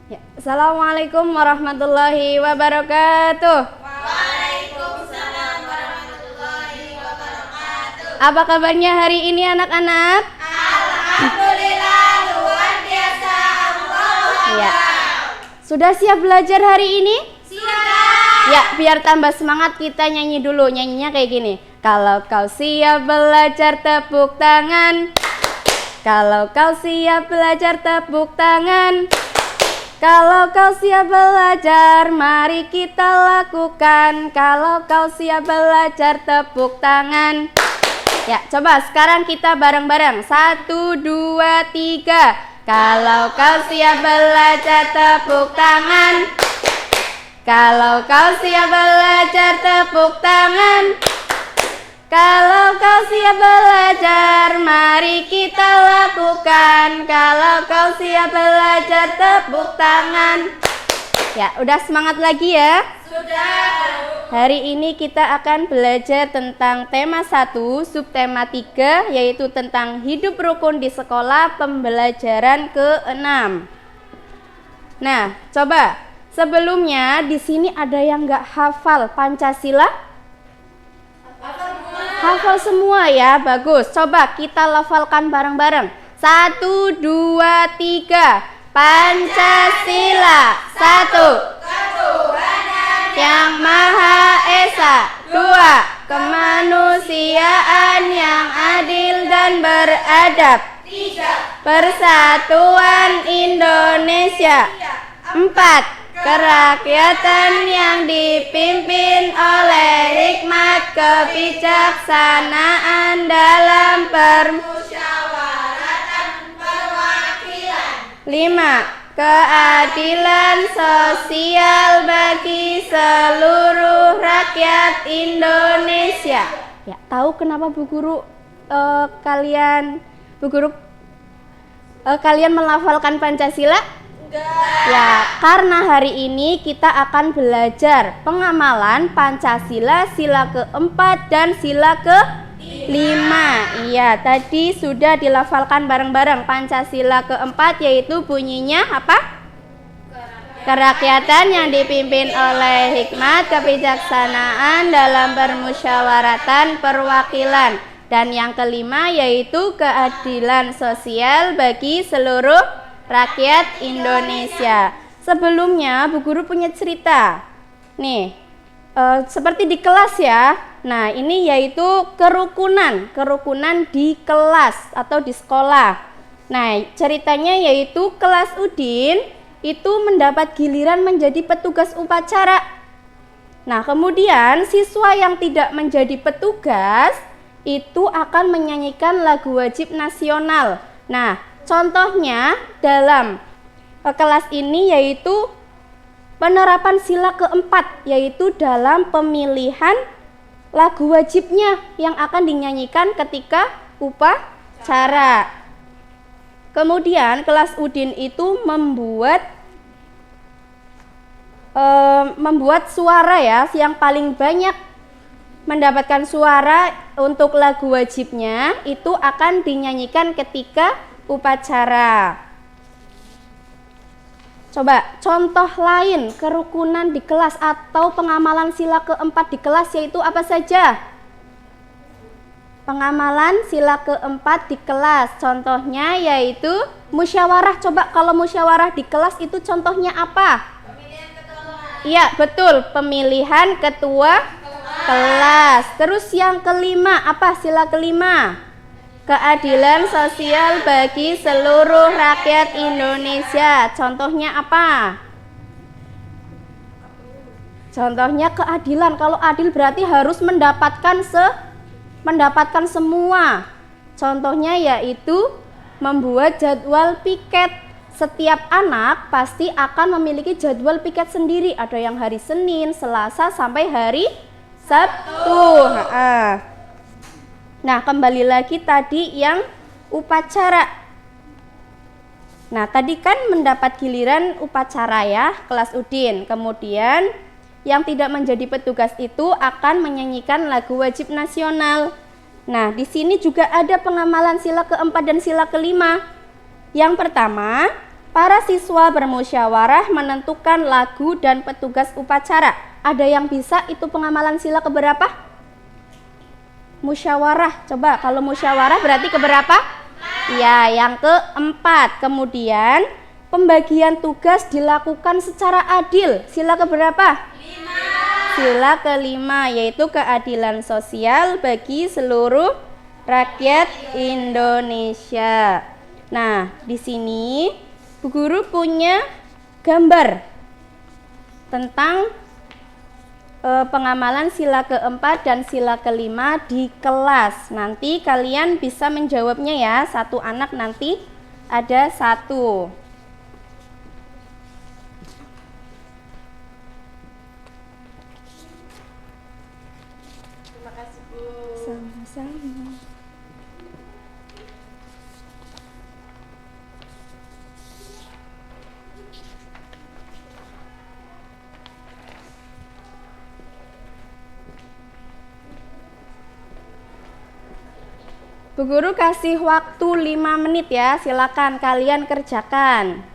Ya, Assalamualaikum warahmatullahi wabarakatuh. Waalaikumsalam warahmatullahi wabarakatuh. Apa kabarnya hari ini anak-anak? Alhamdulillah luar biasa. Allahu Ya. Akbar. Sudah siap belajar hari ini? Siap. Ya, biar tambah semangat kita nyanyi dulu. Nyanyinya kayak gini. Kalau kau siap belajar tepuk tangan. Kalau kau siap belajar tepuk tangan. Kalau kau siap belajar, mari kita lakukan. Kalau kau siap belajar, tepuk tangan. Ya, coba sekarang kita bareng-bareng. 1, 2, 3. Kalau kau siap belajar, tepuk tangan. Kalau kau siap belajar, tepuk tangan. Kalau kau siap belajar, mari kita lakukan. Kalau kau siap belajar, tepuk tangan. Ya, udah semangat lagi ya? Sudah. Hari ini kita akan belajar tentang tema 1, subtema 3, yaitu tentang hidup rukun di sekolah pembelajaran ke-6. Nah, coba sebelumnya di sini ada yang nggak hafal Pancasila? Hafal semua ya, bagus. Coba kita lafalkan bareng-bareng. 1, 2, 3. Pancasila. 1. Yang Maha Esa. 2. Kemanusiaan yang adil dan beradab. 3. Persatuan Indonesia. 4. Kerakyatan yang dipimpin oleh hikmat kebijaksanaan dalam permusyawaratan perwakilan. 5. Keadilan sosial bagi seluruh rakyat Indonesia. Ya, tahu kenapa Bu Guru kalian melafalkan Pancasila? Ya, karena hari ini kita akan belajar pengamalan Pancasila sila keempat dan sila kelima. Iya, tadi sudah dilafalkan bareng-bareng. Pancasila keempat yaitu bunyinya apa? Kerakyatan yang dipimpin oleh hikmat kebijaksanaan dalam permusyawaratan perwakilan. Dan yang kelima yaitu keadilan sosial bagi seluruh rakyat Indonesia. Sebelumnya Bu Guru punya cerita. Nih, seperti di kelas ya. Nah, ini yaitu kerukunan di kelas atau di sekolah. Nah, ceritanya yaitu kelas Udin itu mendapat giliran menjadi petugas upacara. Nah, kemudian siswa yang tidak menjadi petugas itu akan menyanyikan lagu wajib nasional. Nah, contohnya dalam kelas ini yaitu penerapan sila keempat, yaitu dalam pemilihan lagu wajibnya yang akan dinyanyikan ketika upacara. Kemudian kelas Udin itu membuat suara ya, yang paling banyak mendapatkan suara untuk lagu wajibnya itu akan dinyanyikan ketika upacara. Coba contoh lain kerukunan di kelas atau pengamalan sila keempat di kelas yaitu apa saja? Pengamalan sila keempat di kelas contohnya yaitu musyawarah. Coba kalau musyawarah di kelas itu contohnya apa? Pemilihan ketua. Iya, betul, pemilihan ketua kelas. Terus yang kelima apa sila kelima? Keadilan sosial bagi seluruh rakyat Indonesia. Contohnya apa? Contohnya keadilan. Kalau adil berarti harus mendapatkan semua. Contohnya yaitu membuat jadwal piket. Setiap anak pasti akan memiliki jadwal piket sendiri. Ada yang hari Senin, Selasa sampai hari Sabtu. Nah, kembali lagi tadi yang upacara. Nah, tadi kan mendapat giliran upacara ya, kelas Udin. Kemudian yang tidak menjadi petugas itu akan menyanyikan lagu wajib nasional. Nah, di sini juga ada pengamalan sila keempat dan sila kelima. Yang pertama, para siswa bermusyawarah menentukan lagu dan petugas upacara. Ada yang bisa itu pengamalan sila keberapa? Musyawarah. Coba kalau musyawarah berarti keberapa? Ya, yang keempat. Kemudian pembagian tugas dilakukan secara adil. Sila keberapa? 5. Sila kelima yaitu keadilan sosial bagi seluruh rakyat Indonesia. Nah, di sini Bu Guru punya gambar tentang pengamalan sila keempat dan sila kelima di kelas. Nanti kalian bisa menjawabnya ya, satu anak nanti ada satu. Terima kasih Bu. Sama-sama. Bu Guru kasih waktu 5 menit ya, silakan kalian kerjakan.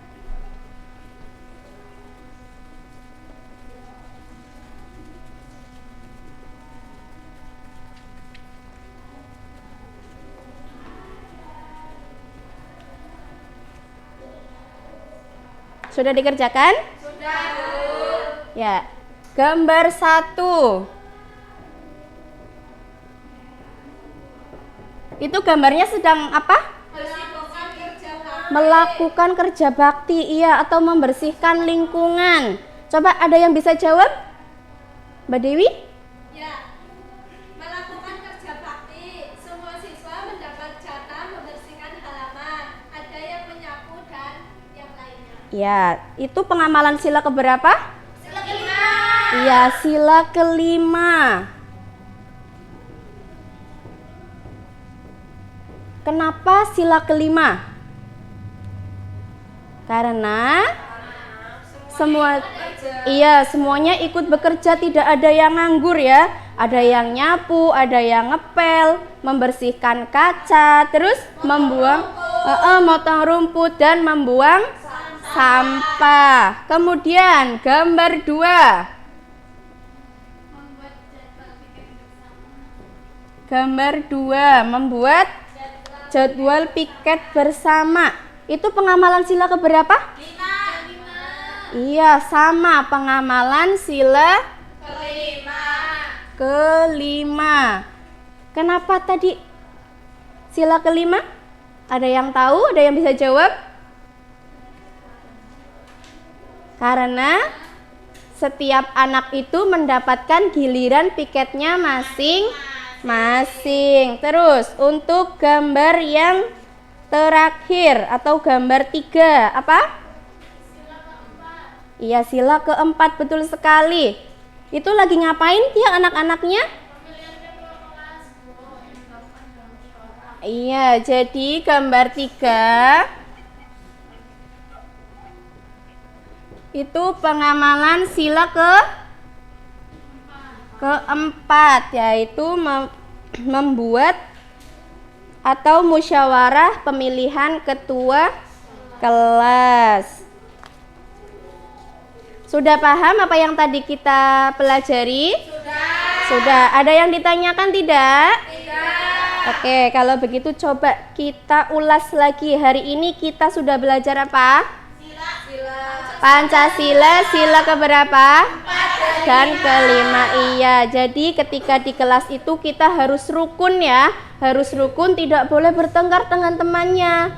Sudah dikerjakan? Sudah, Bu. Ya. Gambar 1. Itu gambarnya sedang apa? Melakukan kerja bakti, iya, atau membersihkan lingkungan. Coba ada yang bisa jawab? Mbak Dewi? Ya, melakukan kerja bakti. Semua siswa mendapat jatah membersihkan halaman. Ada yang menyapu dan yang lainnya. Ya, itu pengamalan sila keberapa? Sila kelima. Iya, sila kelima. Kenapa sila kelima? Karena semuanya ikut bekerja, tidak ada yang nganggur ya. Ada yang nyapu, ada yang ngepel, membersihkan kaca, terus motong rumput dan membuang sampah. Kemudian gambar 2. Gambar 2 membuat jadwal piket bersama. Itu pengamalan sila keberapa? 5. Iya, sama, pengamalan sila kelima. Kenapa tadi sila kelima? Ada yang tahu? Ada yang bisa jawab? Karena setiap anak itu mendapatkan giliran piketnya masing-masing. Terus untuk gambar yang terakhir atau gambar 3 apa? Sila keempat. Iya, sila keempat, betul sekali. Itu lagi ngapain ya anak-anaknya? Pemilihan ketua kelas. Iya, jadi gambar 3 itu pengamalan sila keempat, yaitu membuat atau musyawarah pemilihan ketua kelas. Sudah paham apa yang tadi kita pelajari? Sudah. Ada yang ditanyakan tidak? Tidak. Oke, kalau begitu coba kita ulas lagi. Hari ini kita sudah belajar apa? Pancasila, sila keberapa? 4 dan kelima. Iya, jadi ketika di kelas itu kita harus rukun ya. Harus rukun, tidak boleh bertengkar dengan temannya.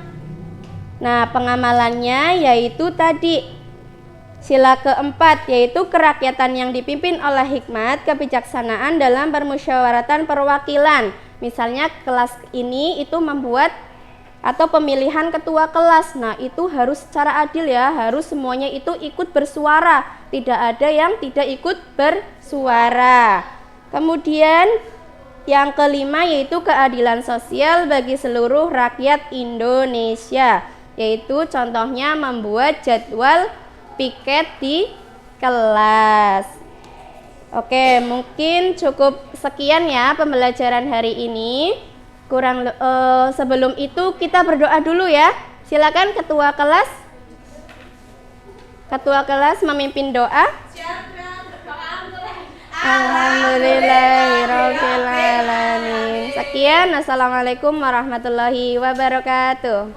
Nah, pengamalannya yaitu tadi sila keempat, yaitu kerakyatan yang dipimpin oleh hikmat kebijaksanaan dalam permusyawaratan perwakilan. Misalnya kelas ini itu membuat atau pemilihan ketua kelas. Nah, itu harus secara adil ya, harus semuanya itu ikut bersuara, tidak ada yang tidak ikut bersuara. Kemudian yang kelima yaitu keadilan sosial bagi seluruh rakyat Indonesia, yaitu contohnya membuat jadwal piket di kelas. Oke, mungkin cukup sekian ya pembelajaran hari ini. Sebelum itu kita berdoa dulu ya. Silakan ketua kelas. Ketua kelas memimpin doa. Alhamdulillahirobbilalamin. Sekian, assalamualaikum warahmatullahi wabarakatuh.